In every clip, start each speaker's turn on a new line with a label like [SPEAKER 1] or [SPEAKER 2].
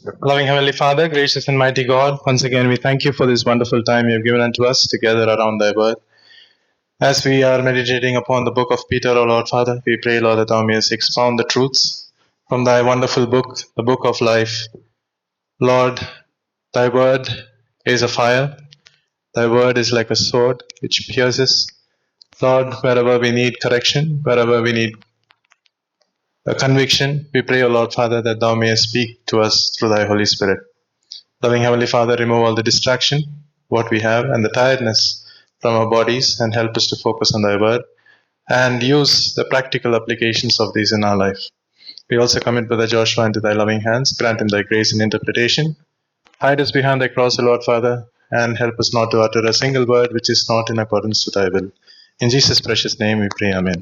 [SPEAKER 1] Loving Heavenly Father, gracious and mighty God, once again we thank you for this wonderful time you have given unto us together around thy word. As we are meditating upon the book of Peter, O Lord Father, we pray, Lord, that thou mayest expound the truths from thy wonderful book, the book of life. Lord, thy word is a fire, thy word is like a sword which pierces. Lord, wherever we need correction, wherever we need a conviction, we pray, O Lord Father, that thou mayest speak to us through thy Holy Spirit. Loving Heavenly Father, remove all the distraction, what we have, and the tiredness from our bodies, and help us to focus on thy word and use the practical applications of these in our life. We also commit Brother Joshua into thy loving hands. Grant him thy grace in interpretation. Hide us behind thy cross, O Lord Father, and help us not to utter a single word which is not in accordance to thy will. In Jesus' precious name we pray, Amen.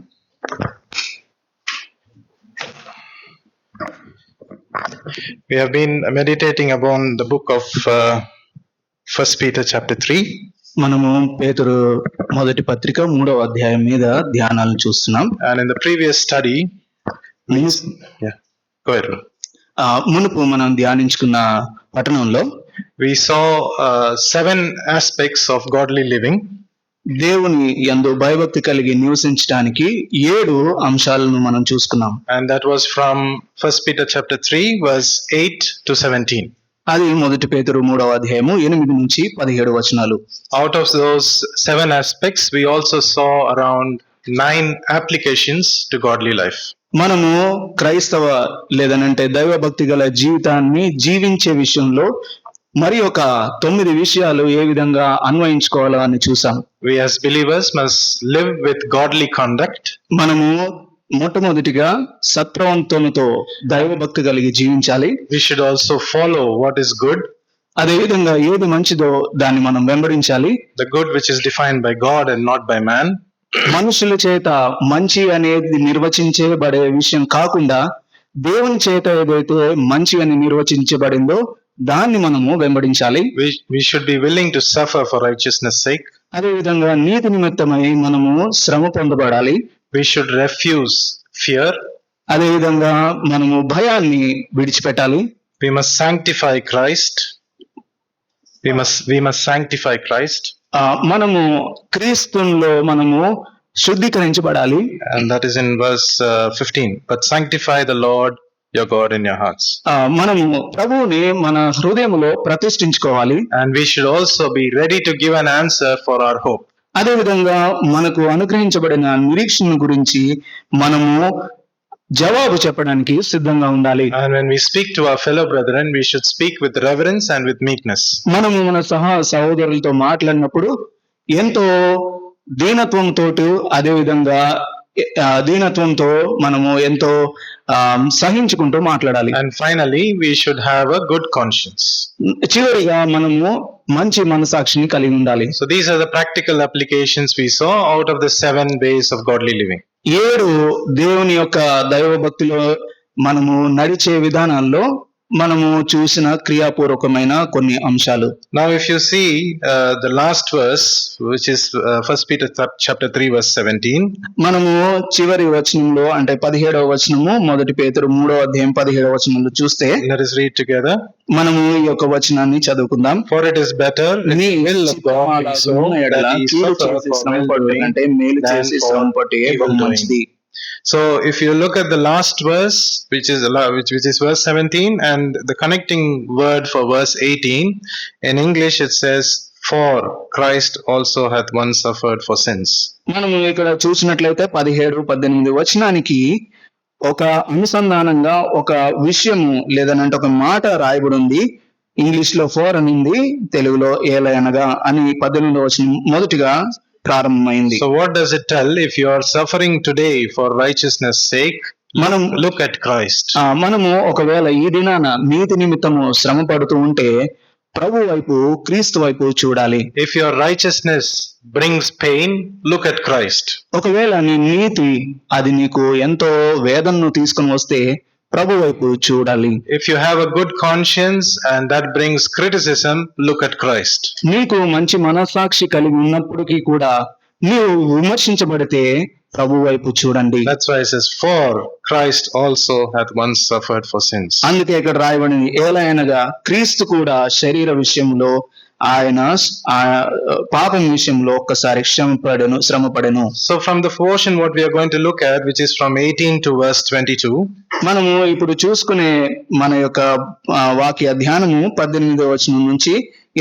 [SPEAKER 1] We have been meditating upon the book of 1 Peter chapter 3.
[SPEAKER 2] మనము పేతురు మొదటి పత్రిక 3వ అధ్యాయం మీద ధ్యానాలను చూస్తున్నాం.
[SPEAKER 1] And in the previous study,
[SPEAKER 2] మునుపు మనం ధ్యానించుకున్న పఠనంలో
[SPEAKER 1] we saw 7 aspects of godly living.
[SPEAKER 2] దేవుని యందు భయభక్తి కలిగి నివసించడానికి 7 అంశాలను మనం చూసుకున్నాం.
[SPEAKER 1] And that was from 1 Peter chapter 3 verse 8 to 17.
[SPEAKER 2] అది మొదటి పేతురు 3వ అధ్యాయము 8 నుంచి 17 వచనాలు.
[SPEAKER 1] Out of those 7 aspects, we also saw around 9 applications to godly life.
[SPEAKER 2] మనము క్రైస్తవ లేదనంటే దైవభక్తి గల జీవితాన్ని జీవించే విషయంలో మరి ఒక 9 విషయాలు ఏ విధంగా అన్వయించుకోవాలో అని చూసాం.
[SPEAKER 1] We as believers must live with godly conduct.
[SPEAKER 2] మనము మొట్టమొదటిగా సత్ప్రవర్తనతో దైవభక్తి కలిగి జీవించాలి.
[SPEAKER 1] We should also follow what is good.
[SPEAKER 2] అదే విధంగా ఏది మంచిదో దాన్ని మనం వెంబడించాలి.
[SPEAKER 1] The good which is defined by God and not by man.
[SPEAKER 2] మనుషుల చేత మంచి అనేది నిర్వచించబడే విషయం కాకుండా దేవుని చేత ఏదైతే మంచి అని నిర్వచించబడిందో దాన్ని మనము వెంబడించాలి.
[SPEAKER 1] We should be willing to suffer for righteousness' sake.
[SPEAKER 2] అదే విధంగా నీతి నిమిత్తమై మనము శ్రమ పొందబడాలి.
[SPEAKER 1] We should refuse fear.
[SPEAKER 2] అదే విధంగా మనము భయాన్ని విడిచిపెట్టాలి.
[SPEAKER 1] We must sanctify Christ. We must sanctify Christ.
[SPEAKER 2] మనము క్రీస్తులో మనము శుద్ధీకరించబడాలి.
[SPEAKER 1] And that is in verse 15. But sanctify the Lord your God in your hearts.
[SPEAKER 2] మనము ప్రభువుని మన హృదయములో ప్రతిష్ఠించుకోవాలి.
[SPEAKER 1] And we should also be ready to give an answer for our hope.
[SPEAKER 2] అదే విధంగా మనకు అనుగ్రహించబడిన నిరీక్షణ గురించి మనము జవాబు చెప్పడానికి సిద్ధంగా ఉండాలి.
[SPEAKER 1] And when we speak to our fellow brethren, we should speak with reverence and with meekness.
[SPEAKER 2] మనము మన సహోదరులతో మాట్లాడినప్పుడు ఎంతో దీనత్వంతో అదే విధంగా దీనత్వంతో మనము ఎంతో సహించుకుంటూ మాట్లాడాలి.
[SPEAKER 1] And finally, we should have a good conscience.
[SPEAKER 2] చివరిగా మనము మంచి మనసాక్షిని కలిగి ఉండాలి.
[SPEAKER 1] So these are the practical applications we saw out of the 7 ways of godly living.
[SPEAKER 2] 7 దేవుని యొక్క దైవ భక్తిలో మనము నడిచే విధానాల్లో మనము చూసిన క్రియాపూర్వకమైన కొన్ని అంశాలు.
[SPEAKER 1] Now if you see the last verse, which is 1 Peter chapter 3 verse 17.
[SPEAKER 2] మనము చివరి వచనంలో అంటే 17వ వచనము మొదటి పేతురు 3వ అధ్యాయం 17వ వచనంలో చూస్తే
[SPEAKER 1] let us read together.
[SPEAKER 2] మనము ఈ యొక్క వచనాన్ని చదువుకుందాం.
[SPEAKER 1] For it is better
[SPEAKER 2] నీ will of God so that he suffer for well-doing అంటే మేలు చేసి శ్రమ పట్టి మంచిది.
[SPEAKER 1] So if you look at the last verse, which is verse 17, and the connecting word for verse 18, in English it says, for Christ also hath once suffered for sins.
[SPEAKER 2] మనము ఇక్కడ చూసినట్లయితే 17, 18 వచనానికి ఒక అనుసంధానంగా ఒక విషయము లేదనంటే ఒక మాట రాయబడి ఉంది. ఇంగ్లీష్ లో ఫోర్ అని ఉంది, తెలుగులో ఏలయనగా అని 18వ వచనం మొదటిగా ప్రారంభమైంది.
[SPEAKER 1] So what does it tell? If you are suffering today for righteousness sake, మనం look at Christ.
[SPEAKER 2] మనము ఒకవేళ ఈ దినాన నీతి నిమిత్తము శ్రమ పడుతూ ఉంటే ప్రభు వైపు క్రీస్తు వైపు చూడాలి.
[SPEAKER 1] If your righteousness brings pain, look at Christ.
[SPEAKER 2] ఒకవేళ నీ నీతి అది నీకు ఎంతో వేదనను తీసుకొని వస్తే ప్రభు వైపు చూడాలి.
[SPEAKER 1] If you have a good conscience and that brings criticism, look at Christ.
[SPEAKER 2] నీకు మంచి మనస్సాక్షి కలిగి ఉన్నప్పటికీ కూడా నీవు విమర్శించబడితే ప్రభు వైపు చూడండి.
[SPEAKER 1] That's why it says, for Christ also hath once suffered for sins.
[SPEAKER 2] అందుకే ఇక్కడ రాయబడింది, ఏలయనగా క్రీస్తు కూడా శరీర విషయంలో ఆయన పాపం విషయంలో ఒక్కసారి శ్రమపడెను.
[SPEAKER 1] So from the portion what we are going to look at, which is from 18 to verse 22,
[SPEAKER 2] మనము ఇప్పుడు చూసుకునే మన యొక్క వాక్య ధ్యానము 18వ వచనం నుంచి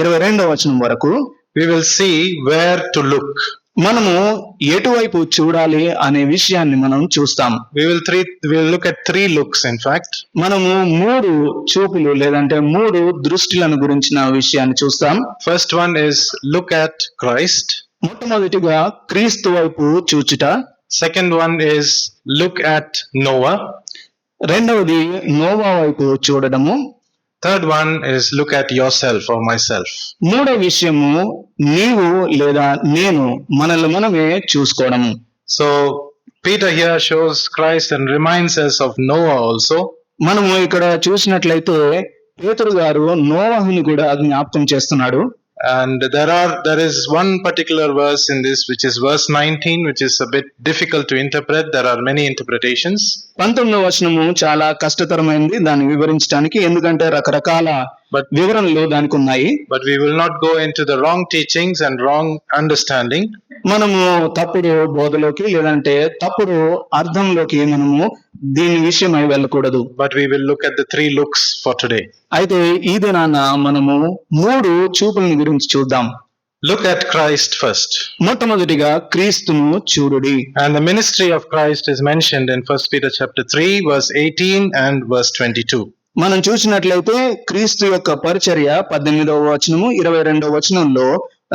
[SPEAKER 2] 22వ వచనం వరకు
[SPEAKER 1] we will see where to look.
[SPEAKER 2] మనము ఎటువైపు చూడాలి అనే విషయాన్ని మనం చూస్తాం.
[SPEAKER 1] We will look at three looks, in fact.
[SPEAKER 2] మనము 3 చూపులు లేదంటే 3 దృష్టిలను గురించిన విషయాన్ని చూస్తాం.
[SPEAKER 1] First one is look at Christ.
[SPEAKER 2] మొట్టమొదటిగా క్రీస్తు వైపు చూచుట.
[SPEAKER 1] Second one is look at Noah.
[SPEAKER 2] రెండవది నోవా వైపు చూడడము.
[SPEAKER 1] Third one is look at yourself or myself.
[SPEAKER 2] మూడో విషయము నీవు లేదా నేను మనల్ని మనమే చూసుకోవడము.
[SPEAKER 1] So Peter here shows Christ and reminds us of Noah also.
[SPEAKER 2] మనము ఇక్కడ చూసినట్లయితే పేతురు గారు నోవహుని కూడా జ్ఞాపకం చేస్తున్నాడు.
[SPEAKER 1] And there is one particular verse in this, which is verse 19, which is a bit difficult to interpret. There are many interpretations.
[SPEAKER 2] 19వ వచనము చాలా కష్టతరమైనది దాన్ని వివరించడానికి, ఎందుకంటే రకరకాల వివరణలు దానికి ఉన్నాయి.
[SPEAKER 1] But we will not go into the wrong teachings and wrong understanding.
[SPEAKER 2] మనము తప్పుడు బోధలోకి లేదంటే తప్పుడు అర్థంలోకి మనము దీని విషయమై వెళ్ళకూడదు.
[SPEAKER 1] But we will look at the three looks for today.
[SPEAKER 2] అయితే ఈ దినాన మనము 3 చూపులని గురించి చూద్దాం.
[SPEAKER 1] Look at Christ first.
[SPEAKER 2] మొట్టమొదటిగా క్రీస్తును చూడుడి.
[SPEAKER 1] And the ministry of Christ is mentioned in 1 Peter chapter 3 verse 18 and verse 22.
[SPEAKER 2] మనం చూసినట్లయితే క్రీస్తు యొక్క పరిచర్య 18వ వచనము 22వ వచనంలో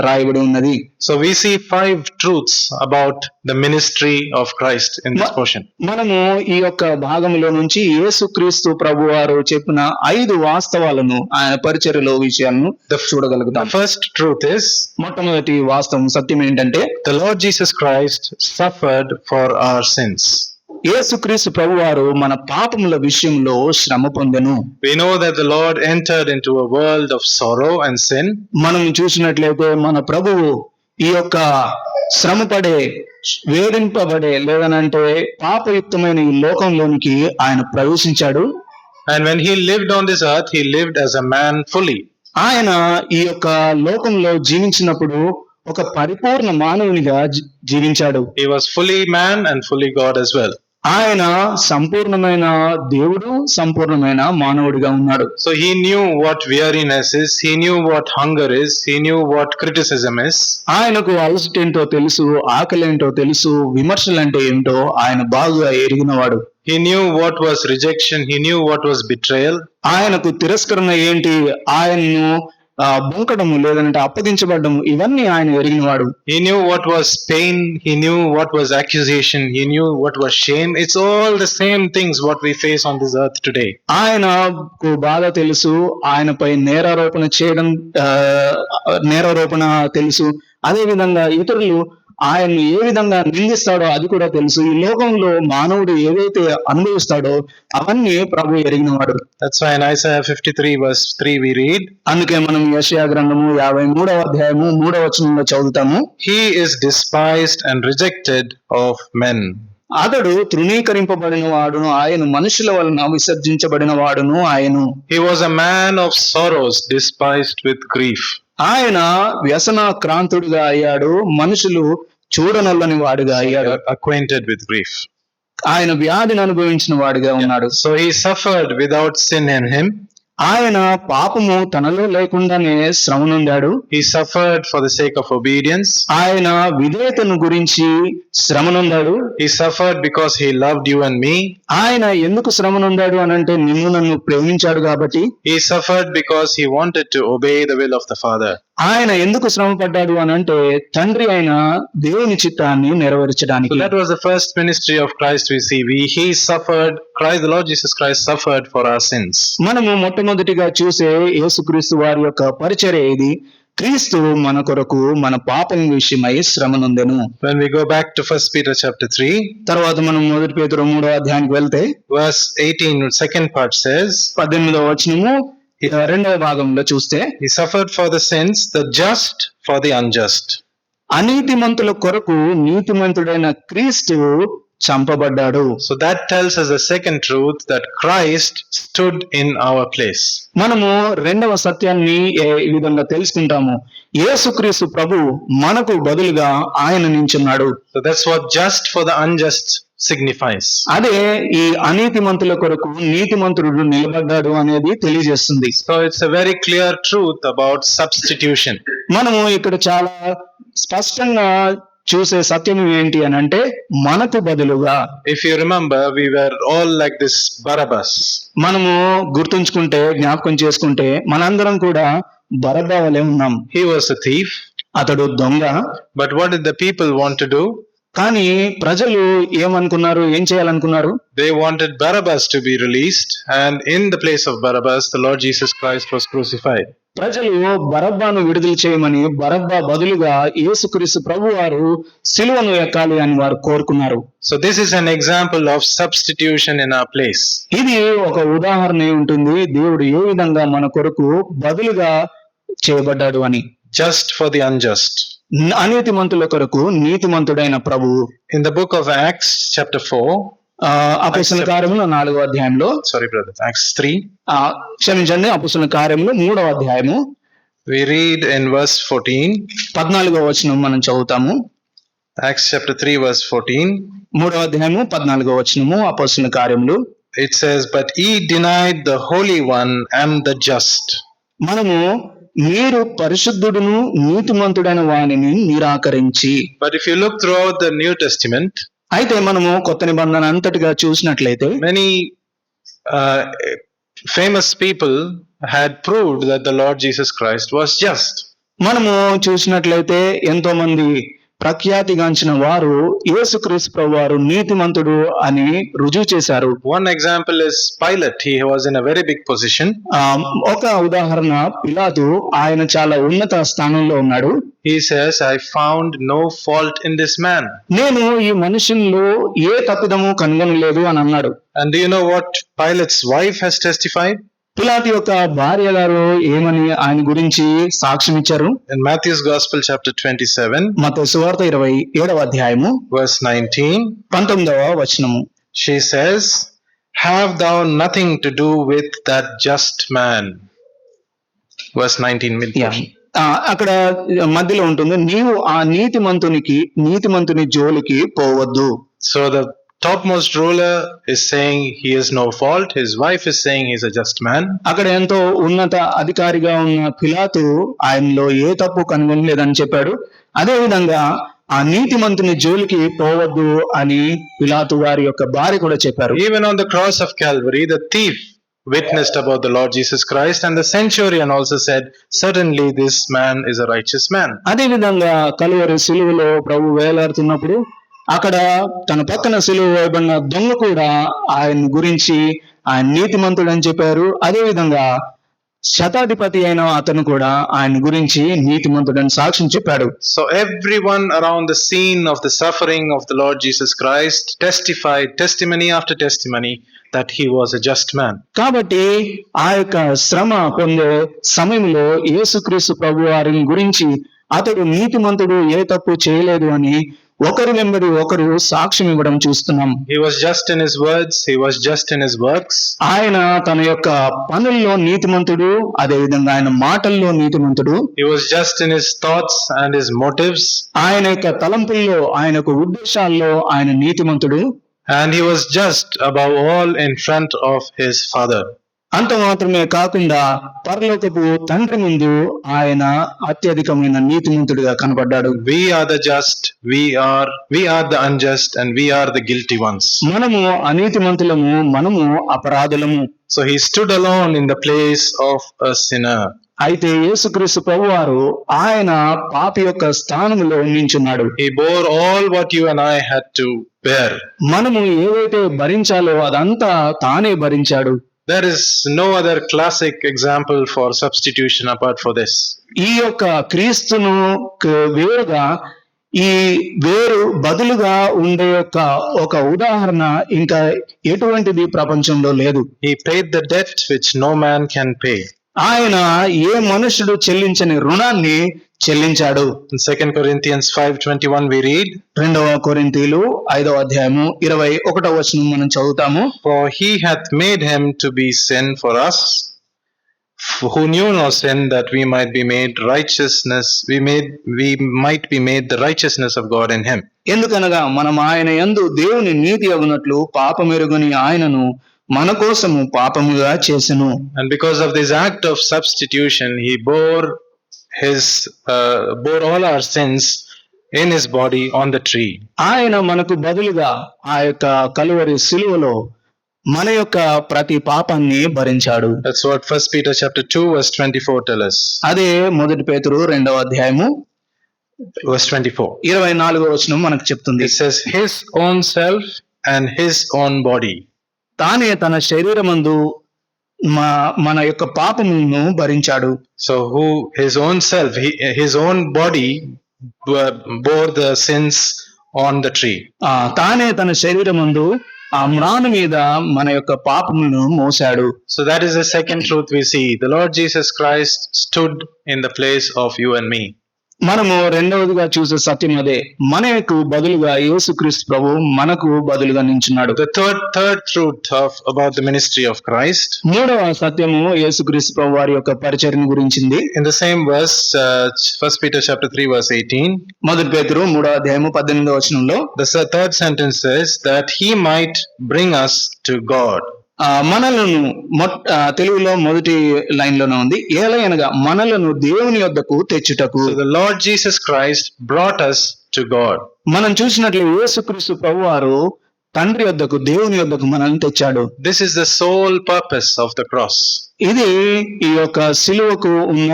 [SPEAKER 2] రాయబడి ఉన్నది.
[SPEAKER 1] So we see 5 truths about the ministry of Christ in this portion.
[SPEAKER 2] మనము ఈ యొక్క భాగంలో నుంచి యేసుక్రీస్తు ప్రభువారు చెప్పిన 5 వాస్తవాలను ఆయన పరిచర్యలో విషయాలను చూడగలుగుతాం.
[SPEAKER 1] The first truth is,
[SPEAKER 2] మొట్టమొదటి వాస్తవం సత్యం ఏంటంటే,
[SPEAKER 1] the Lord Jesus Christ suffered for our sins.
[SPEAKER 2] యేసుక్రీస్తు ప్రభువారు మన పాపముల విషయంలో శ్రమ పొందెను.
[SPEAKER 1] We know that the Lord entered into a world of sorrow and sin.
[SPEAKER 2] మనం చూసినట్లయితే మన ప్రభువు ఈ యొక్క శ్రమపడే, వేధింపబడే లేదనంటే పాపయుక్తమైన ఈ లోకంలోనికి ఆయన ప్రవేశించాడు.
[SPEAKER 1] And when he lived on this earth, he lived as a man fully.
[SPEAKER 2] ఆయన ఈ యొక్క లోకంలో జీవించినప్పుడు ఒక పరిపూర్ణ మానవునిగా జీవించాడు.
[SPEAKER 1] He was fully man and fully God as well.
[SPEAKER 2] ఆయన సంపూర్ణమైన దేవుడు, సంపూర్ణమైన మానవుడిగా ఉన్నాడు.
[SPEAKER 1] So he knew what weariness is, he knew what hunger is, he knew what criticism is.
[SPEAKER 2] ఆయనకు అలసట ఏంటో తెలుసు, ఆకలి ఏంటో తెలుసు, విమర్శలు అంటే ఏంటో ఆయన బాగా ఎరిగినవాడు.
[SPEAKER 1] He knew what was rejection, he knew what was betrayal.
[SPEAKER 2] ఆయనకు తిరస్కరణ ఏంటి, ఆయన్ను బొంకడము లేదంటే అప్పగించబడ్డము, ఇవన్నీ ఆయన ఎరిగినవాడు.
[SPEAKER 1] He knew what was pain, he knew what was accusation, he knew what was shame. It's all the same things what we face on this earth today.
[SPEAKER 2] ఆయనకు బాగా తెలుసు, ఆయనపై నేరారోపణ తెలుసు. అదే విధంగా ఇతరులు ఆయన్ని ఏ విధంగా నిందిస్తాడో అది కూడా తెలుసు. ఈ లోకంలో మానవుడు ఏదైతే అనుభవిస్తాడో అవన్నీ ప్రభు ఎరిగినవాడు.
[SPEAKER 1] That's why in Isaiah 53 verse 3 we read,
[SPEAKER 2] అందుకే మనం యెషయా గ్రంథము 53వ అధ్యాయము 3వ వచనంలో చదువుతాము,
[SPEAKER 1] he is despised and rejected of men.
[SPEAKER 2] అతడు తృణీకరింపబడిన వాడును, ఆయన మనుషుల వలన విసర్జించబడిన వాడును ఆయను.
[SPEAKER 1] He was a man of sorrows, despised with grief.
[SPEAKER 2] ఆయన వ్యసనాక్రాంతుడిగా అయ్యాడు, మనుషులు చూడనొల్లని వాడుగా అయ్యాడు.
[SPEAKER 1] Acquainted with grief.
[SPEAKER 2] ఆయన వ్యాధిని అనుభవించిన వాడిగా ఉన్నాడు.
[SPEAKER 1] So he suffered without sin in him.
[SPEAKER 2] ఆయన పాపము తనలో లేకుండానే శ్రమ నొందాడు.
[SPEAKER 1] He suffered for the sake of obedience.
[SPEAKER 2] ఆయన విధేయతను గురించి శ్రమ నొందాడు.
[SPEAKER 1] He suffered because he loved you and me.
[SPEAKER 2] ఆయన ఎందుకు శ్రమ నొందాడు అనంటే నిన్ను నన్ను ప్రేమించాడు కాబట్టి.
[SPEAKER 1] He suffered because he wanted to obey the will of the Father.
[SPEAKER 2] ఆయన ఎందుకు శ్రమ పడ్డాడు అనంటే తండ్రి అయిన దేవుని చిత్తాన్ని నెరవేర్చడానికి.
[SPEAKER 1] So that was the first ministry of Christ we see. He suffered, Christ, the Lord Jesus Christ suffered for our sins.
[SPEAKER 2] మనము మొట్టమొదటిగా చూసే యేసుక్రీస్తు వారి యొక్క పరిచర్య ఇది. క్రీస్తు మన కొరకు మన పాపం విషయమై శ్రమ నొందెను.
[SPEAKER 1] When we go back to 1 Peter chapter 3,
[SPEAKER 2] తర్వాత మనం 1 పేతురు 3వ అధ్యాయానికి వెళ్తే
[SPEAKER 1] verse 18, second part says,
[SPEAKER 2] 18వ వచనము 2వ భాగంలో చూస్తే,
[SPEAKER 1] he suffered for the sins, the just for the unjust.
[SPEAKER 2] అనీతిమంతుల కొరకు నీతిమంతుడైన క్రీస్తు చంపబడ్డాడు.
[SPEAKER 1] So that tells us the second truth, that Christ stood in our place.
[SPEAKER 2] మనము రెండవ సత్యాన్ని ఈ విధంగా తెలుసుకుంటాము. యేసుక్రీస్తు ప్రభు మనకు బదులుగా ఆయన నించున్నాడు.
[SPEAKER 1] So that's what just for the unjust signifies.
[SPEAKER 2] అదే ఈ అనీతిమంతుల కొరకు నీతిమంతుడు నిలబడ్డాడు అనేది తెలియజేస్తుంది.
[SPEAKER 1] So it's a very clear truth about substitution.
[SPEAKER 2] మనము ఇక్కడ చాలా స్పష్టంగా చూసే సత్యం ఏంటి అని అంటే, మనకు బదులుగా.
[SPEAKER 1] If you remember, we were all like this Barabbas.
[SPEAKER 2] మనము గుర్తుంచుకుంటే, జ్ఞాపకం చేసుకుంటే, మనందరం కూడా బరబ్బా వలె ఉన్నాం.
[SPEAKER 1] He was a thief.
[SPEAKER 2] అతడు దొంగ.
[SPEAKER 1] But what did the people want to do?
[SPEAKER 2] కానీ ప్రజలు ఏమనుకున్నారు, ఏం చేయాలనుకున్నారు?
[SPEAKER 1] They wanted Barabbas to be released, and in the place of Barabbas, the Lord Jesus Christ was crucified.
[SPEAKER 2] ప్రజలు బరబ్బాను విడుదల చేయమని, బరబ్బా బదులుగా యేసుక్రీస్తు ప్రభువారు సిలువను ఎక్కాలి అని వారు కోరుకున్నారు.
[SPEAKER 1] So this is an example of substitution in our place.
[SPEAKER 2] ఇది ఒక ఉదాహరణ ఉంటుంది, దేవుడు ఏ విధంగా మన కొరకు బదులుగా చేయబడ్డాడు అని.
[SPEAKER 1] Just for the unjust.
[SPEAKER 2] అనీతిమంతుల కొరకు నీతిమంతుడైన ప్రభువు.
[SPEAKER 1] In the book of Acts chapter 4,
[SPEAKER 2] అపొస్తలుల కార్యములు 4వ అధ్యాయంలో,
[SPEAKER 1] sorry brother, Acts 3,
[SPEAKER 2] క్షమించండి, అపొస్తలుల కార్యములు 3వ అధ్యాయము
[SPEAKER 1] we read in verse 14.
[SPEAKER 2] 14వ వచనం మనం చదువుతాము.
[SPEAKER 1] Acts chapter 3 verse 14.
[SPEAKER 2] 3వ అధ్యాయము 14వ వచనము, అపొస్తలుల కార్యములు.
[SPEAKER 1] It says, but ye denied the Holy One and the just.
[SPEAKER 2] మనము మీరు పరిశుద్ధుడును నీతిమంతుడైన వానిని నిరాకరించి.
[SPEAKER 1] But if you look throughout the New Testament,
[SPEAKER 2] అయితే మనము కొత్త నిబంధన అంతటిగా చూసినట్లయితే,
[SPEAKER 1] many famous people had proved that the Lord Jesus Christ was just.
[SPEAKER 2] మనము చూసినట్లయితే ఎంతో మంది ప్రఖ్యాతిగాంచిన వారు యేసుక్రీస్తు ప్రభువారు నీతిమంతుడు అని రుజువు చేశారు.
[SPEAKER 1] One example is Pilate. He was in a very big position.
[SPEAKER 2] ఒక ఉదాహరణ, పిలాతు, ఆయన చాలా ఉన్నత స్థానంలో ఉన్నాడు.
[SPEAKER 1] He says, I found no fault in this man.
[SPEAKER 2] నేను ఈ మనుషుల్లో ఏ తప్పిదము కనుగొనలేదు అని అన్నాడు.
[SPEAKER 1] And do you know what Pilate's wife has testified?
[SPEAKER 2] పిలాతు యొక్క భార్య గారు ఏమని ఆయన గురించి సాక్ష్యం ఇచ్చారు?
[SPEAKER 1] In Matthew's Gospel chapter 27,
[SPEAKER 2] మత్తయి సువార్త 27వ అధ్యాయము
[SPEAKER 1] verse 19,
[SPEAKER 2] 19వ వచనము,
[SPEAKER 1] she says, have thou nothing to do with that just man. Verse 19 mid portion.
[SPEAKER 2] అక్కడ మధ్యలో ఉంటుంది, నీవు ఆ నీతిమంతుని జోలికి పోవద్దు.
[SPEAKER 1] So the topmost ruler is saying he has no fault. His wife is saying he's a just man.
[SPEAKER 2] అక్కడ ఎంతో ఉన్నత అధికారిగా ఉన్న పిలాతు ఆయనలో ఏ తప్పు కనుగొనలేదని చెప్పాడు. అదే విధంగా ఆ నీతిమంతుని జోలికి పోవద్దు అని పిలాతు వారి యొక్క భార్య కూడా చెప్పారు.
[SPEAKER 1] Even on the cross of Calvary, the thief witnessed about the Lord Jesus Christ, and the centurion also said, certainly this man is a righteous man.
[SPEAKER 2] అదే విధంగా కలువరి సిలువలో ప్రభు వేలాడుతున్నప్పుడు అక్కడ తన పక్కన సిలువ వేయబడిన దొంగ కూడా ఆయన గురించి ఆయన నీతిమంతుడు అని చెప్పారు. అదే విధంగా శతాధిపతి అయిన అతను కూడా ఆయన గురించి నీతిమంతుడని సాక్ష్యం చెప్పాడు.
[SPEAKER 1] So everyone around the scene of the suffering of the Lord Jesus Christ testified testimony after testimony that he was a just man.
[SPEAKER 2] కాబట్టి ఆ యొక్క శ్రమ పొందే సమయంలో యేసుక్రీస్తు ప్రభు వారి గురించి అతడు నీతిమంతుడు, ఏ తప్పు చేయలేదు అని ఒకరి వెంబడి ఒకరు సాక్ష్యం ఇవ్వడం చూస్తున్నాం.
[SPEAKER 1] He was just in his words, he was just in his works.
[SPEAKER 2] ఆయన తన యొక్క పనుల్లో నీతిమంతుడు, అదే విధంగా ఆయన మాటల్లో నీతిమంతుడు.
[SPEAKER 1] He was just in his thoughts and his motives.
[SPEAKER 2] ఆయన యొక్క తలంపుల్లో, ఆయన యొక్క ఉద్దేశాల్లో ఆయన నీతిమంతుడు.
[SPEAKER 1] And he was just above all in front of his Father.
[SPEAKER 2] అంత మాత్రమే కాకుండా పరలోకపు తండ్రి ముందు ఆయన అత్యధికమైన నీతిమంతుడిగా కనబడ్డాడు.
[SPEAKER 1] We are the just, we are the unjust, and we are the guilty ones.
[SPEAKER 2] మనము అనీతిమంతులము, మనము అపరాధులము.
[SPEAKER 1] So he stood alone in the place of a sinner.
[SPEAKER 2] అయితే యేసుక్రీస్తు ప్రభువారు ఆయన పాపి యొక్క స్థానంలో నించున్నాడు.
[SPEAKER 1] He bore all what you and I had to bear.
[SPEAKER 2] మనము ఏవైతే భరించాలో అదంతా తానే భరించాడు.
[SPEAKER 1] There is no other classic example for substitution apart for this.
[SPEAKER 2] ఈ యొక్క క్రీస్తును వేరుగా, ఈ వేరు బదులుగా ఉండే ఒక ఉదాహరణ ఇంకా ఎటువంటిది ప్రపంచంలో లేదు.
[SPEAKER 1] He paid the debt which no man can pay.
[SPEAKER 2] ఆయన ఏ మనుషుడు చెల్లించని రుణాన్ని చెల్లించాడు.
[SPEAKER 1] In 2 Corinthians 5:21 we read,
[SPEAKER 2] 2 కొరింథీలు 5వ అధ్యాయము 21వ వచనం మనం చదువుతాము.
[SPEAKER 1] For he hath made him to be sin for us, who knew no sin, that we might be made righteousness, we might be made the righteousness of God in him.
[SPEAKER 2] ఎందుకనగా మనం ఆయన యందు దేవుని నీతి అగునట్లు పాపమెరుగని ఆయనను మన కోసము పాపముగా చేసెను.
[SPEAKER 1] And because of this act of substitution, he bore all our sins in his body on the tree.
[SPEAKER 2] ఆయన మనకు బదులుగా ఆ యొక్క కలువరి సిలువలో మన యొక్క ప్రతి పాపాన్ని భరించాడు.
[SPEAKER 1] That's what 1 Peter chapter 2 verse 24 tell us.
[SPEAKER 2] అదే 1 పేతురు 2వ అధ్యాయము
[SPEAKER 1] Verse 24.
[SPEAKER 2] 24వ వచనం మనకు చెప్తుంది.
[SPEAKER 1] It says his own self and his own body.
[SPEAKER 2] తానే తన శరీరమందు మన యొక్క పాపములను భరించాడు.
[SPEAKER 1] So who his own self, his own body bore the sins on the tree.
[SPEAKER 2] తానే తన శరీరమందు ఆ మ్రాను మీద మన యొక్క పాపములను మోసాడు.
[SPEAKER 1] So that is the second truth we see. The Lord Jesus Christ stood in the place of you and me.
[SPEAKER 2] మనము రెండవదిగా చూసే సత్యం అదే, మనకు బదులుగా యేసుక్రీస్తు ప్రభు మనకు బదులుగా నించున్నాడు.
[SPEAKER 1] The third truth about the ministry of Christ.
[SPEAKER 2] మూడవ సత్యము యేసుక్రీస్తు ప్రభు వారి యొక్క పరిచర్యను గురించింది.
[SPEAKER 1] In the same verse, 1 Peter chapter 3 verse 18.
[SPEAKER 2] 1 పేతురు 3వ అధ్యాయము 18వ వచనంలో
[SPEAKER 1] the third sentence says that he might bring us to God.
[SPEAKER 2] మనలను తెలుగులో మొదటి లైన్ లోనే ఉంది, ఏలయనగా మనలను దేవుని యొద్దకు తెచ్చుటకు.
[SPEAKER 1] So the Lord Jesus Christ brought us to God.
[SPEAKER 2] మనం చూసినట్లు యేసుక్రీస్తు ప్రభువారు తండ్రి యొద్దకు, దేవుని యొద్దకు మనల్ని తెచ్చాడు.
[SPEAKER 1] This is the sole purpose of the cross.
[SPEAKER 2] ఇది ఈ యొక్క సిలువకు ఉన్న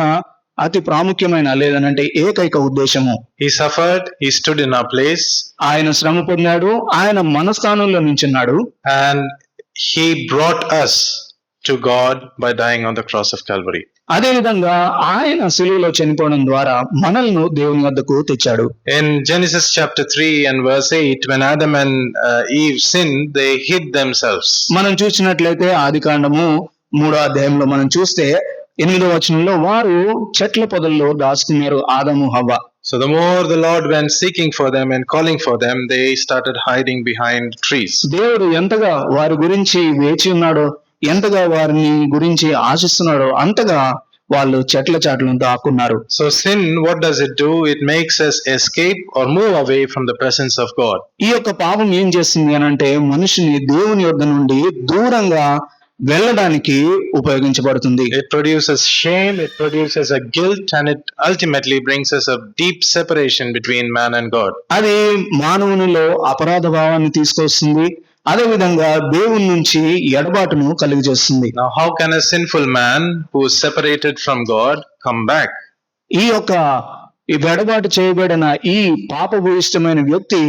[SPEAKER 2] అతి ప్రాముఖ్యమైన లేదనంటే ఏకైక ఉద్దేశము.
[SPEAKER 1] He suffered, he stood in our place.
[SPEAKER 2] ఆయన శ్రమ పొందాడు, ఆయన మన స్థానంలో నించున్నాడు.
[SPEAKER 1] And he brought us to God by dying on the cross of Calvary.
[SPEAKER 2] అదే విధంగా ఆయన సిలువలో చనిపోవడం ద్వారా మనల్ని దేవుని వద్దకు తెచ్చాడు.
[SPEAKER 1] In Genesis chapter 3 and verse 8, when Adam and Eve sinned, they hid themselves.
[SPEAKER 2] మనం చూసినట్లయితే ఆదికాండము 3వ అధ్యాయంలో మనం చూస్తే 8వ వచనంలో వారు చెట్ల పొదల్లో దాచుకున్నారు, ఆదాము హవ్వ.
[SPEAKER 1] So the more the Lord went seeking for them and calling for them, they started hiding behind trees.
[SPEAKER 2] దేవుడు ఎంతగా వారి గురించి వేచి ఉన్నాడో, ఎంతగా వారిని గురించి ఆశిస్తున్నాడో అంతగా వాళ్ళు చెట్ల చాటును దాక్కున్నారు.
[SPEAKER 1] So sin, what does it do? It makes us escape or move away from the presence of God.
[SPEAKER 2] ఈ యొక్క పాపం ఏం చేస్తుంది అని అంటే మనిషిని దేవుని యొద్ద నుండి దూరంగా వెళ్ళడానికి ఉపయోగించబడుతుంది.
[SPEAKER 1] It produces shame, it produces a guilt, and it ultimately brings us a deep separation between man and God.
[SPEAKER 2] అది మానవునిలో అపరాధ భావాన్ని తీసుకొస్తుంది, అదే విధంగా దేవుని నుంచి ఎడబాటును కలుగజేస్తుంది.
[SPEAKER 1] Now how can a sinful man who is separated from God come back?
[SPEAKER 2] ఈ ఎడబాటు చేయబడిన ఈ పాపభూయిష్టమైన వ్యక్తి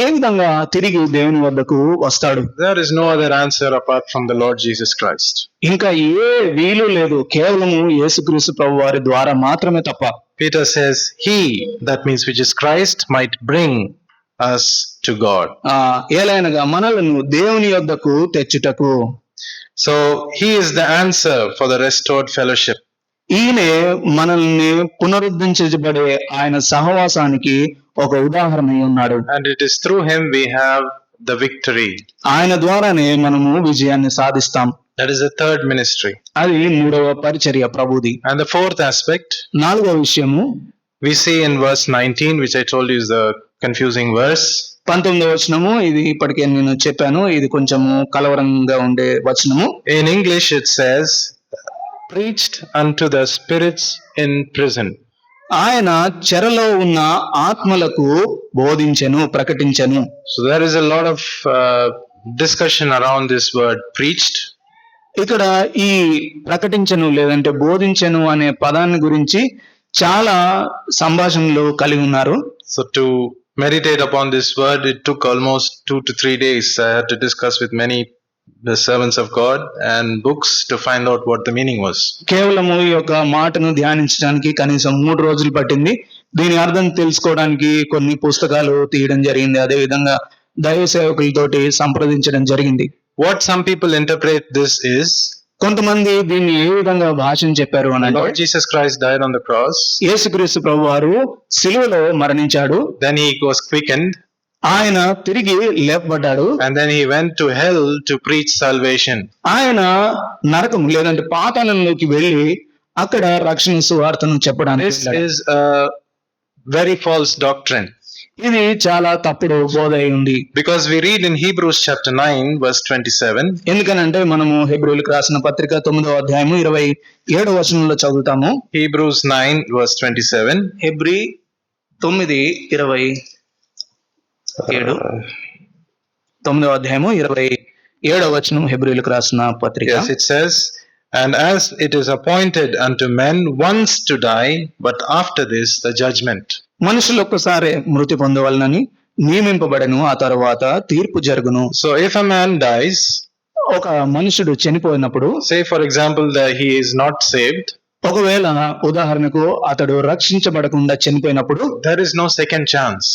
[SPEAKER 2] ఏ విధంగా తిరిగి దేవుని వద్దకు వస్తాడు?
[SPEAKER 1] There is no other answer apart from the Lord Jesus Christ.
[SPEAKER 2] ఇంకా ఏ వీలు లేదు, కేవలము యేసుక్రీస్తు ప్రభువారి ద్వారా మాత్రమే తప్ప.
[SPEAKER 1] Peter says, he, that means which is Christ, might bring us to God.
[SPEAKER 2] ఏలైనగా మనలను దేవుని యొద్దకు తెచ్చుటకు.
[SPEAKER 1] So he is the answer for the restored fellowship.
[SPEAKER 2] ఈయనే మనల్ని పునరుద్ధరించబడే ఆయన సహవాసానికి ఒక ఉదాహరణ ఉన్నాడు.
[SPEAKER 1] And it is through him we have the victory.
[SPEAKER 2] ఆయన ద్వారానే మనము విజయాన్ని సాధిస్తాం.
[SPEAKER 1] That is the third ministry.
[SPEAKER 2] అది మూడవ పరిచర్య ప్రభుది.
[SPEAKER 1] And the fourth aspect,
[SPEAKER 2] నాలుగవ విషయము
[SPEAKER 1] we see in verse 19, which I told you is the confusing verse.
[SPEAKER 2] 19వ వచనము, ఇది ఇప్పటికే నేను చెప్పాను, ఇది కొంచెము కలవరంగా ఉండే వచనము.
[SPEAKER 1] In English it says, preached unto the spirits in prison.
[SPEAKER 2] ఆయన చెరలో ఉన్న ఆత్మలకు బోధించెను, ప్రకటించెను.
[SPEAKER 1] So there is a lot of discussion around this word preached.
[SPEAKER 2] ఇక్కడ ఈ ప్రకటించెను లేదంటే బోధించెను అనే పదాన్ని గురించి చాలా సంభాషణలు కలిగి ఉన్నారు.
[SPEAKER 1] So to meditate upon this word, it took almost 2 to 3 days. I had to discuss with many the servants of God and books to find out what the meaning was.
[SPEAKER 2] కేవలము ఈ యొక్క మాటను ధ్యానించడానికి కనీసం 3 రోజులు పట్టింది. దీని అర్థం తెలుసుకోవడానికి కొన్ని పుస్తకాలు తీయడం జరిగింది, అదే విధంగా దైవ సేవకులతోటి సంప్రదించడం జరిగింది.
[SPEAKER 1] What some people interpret this is,
[SPEAKER 2] కొంతమంది దీన్ని ఏ విధంగా భాషను చెప్పారు అని అంటే,
[SPEAKER 1] Lord Jesus Christ died on the cross,
[SPEAKER 2] యేసుక్రీస్తు ప్రభు వారు సిలువలో మరణించాడు,
[SPEAKER 1] then he was quickened,
[SPEAKER 2] ఆయన తిరిగి లేపబడ్డాడు,
[SPEAKER 1] and then he went to hell to preach salvation.
[SPEAKER 2] ఆయన నరకం లేదంటే పాతాళంలోకి వెళ్ళి అక్కడ రక్షణ సువార్తను చెప్పడానికి
[SPEAKER 1] This
[SPEAKER 2] వెళ్ళాడు.
[SPEAKER 1] is a very false doctrine,
[SPEAKER 2] ఇది చాలా తప్పుడు బోధ అయి ఉంది.
[SPEAKER 1] because we read in Hebrews chapter 9 verse 27,
[SPEAKER 2] ఎందుకనంటే మనము హెబ్రీయులకు రాసిన పత్రిక 9వ అధ్యాయము 27వ వచనంలో చదువుతాము.
[SPEAKER 1] Hebrews 9 verse 27.
[SPEAKER 2] హెబ్రీ 9:27 9వ అధ్యాయము 27వ వచనం హెబ్రీయులకు రాసిన పత్రిక.
[SPEAKER 1] Yes, it says, and as it is appointed unto men once to die, but after this the judgment.
[SPEAKER 2] మనుషులు ఒక్కసారి మృతి పొందవలనని నియమింపబడను, ఆ తర్వాత తీర్పు జరుగును.
[SPEAKER 1] So if a man dies,
[SPEAKER 2] ఒక మనుషుడు చనిపోయినప్పుడు,
[SPEAKER 1] say for example that he is not saved,
[SPEAKER 2] ఒకవేళ ఉదాహరణకు అతడు రక్షించబడకుండా చనిపోయినప్పుడు
[SPEAKER 1] there is no second chance.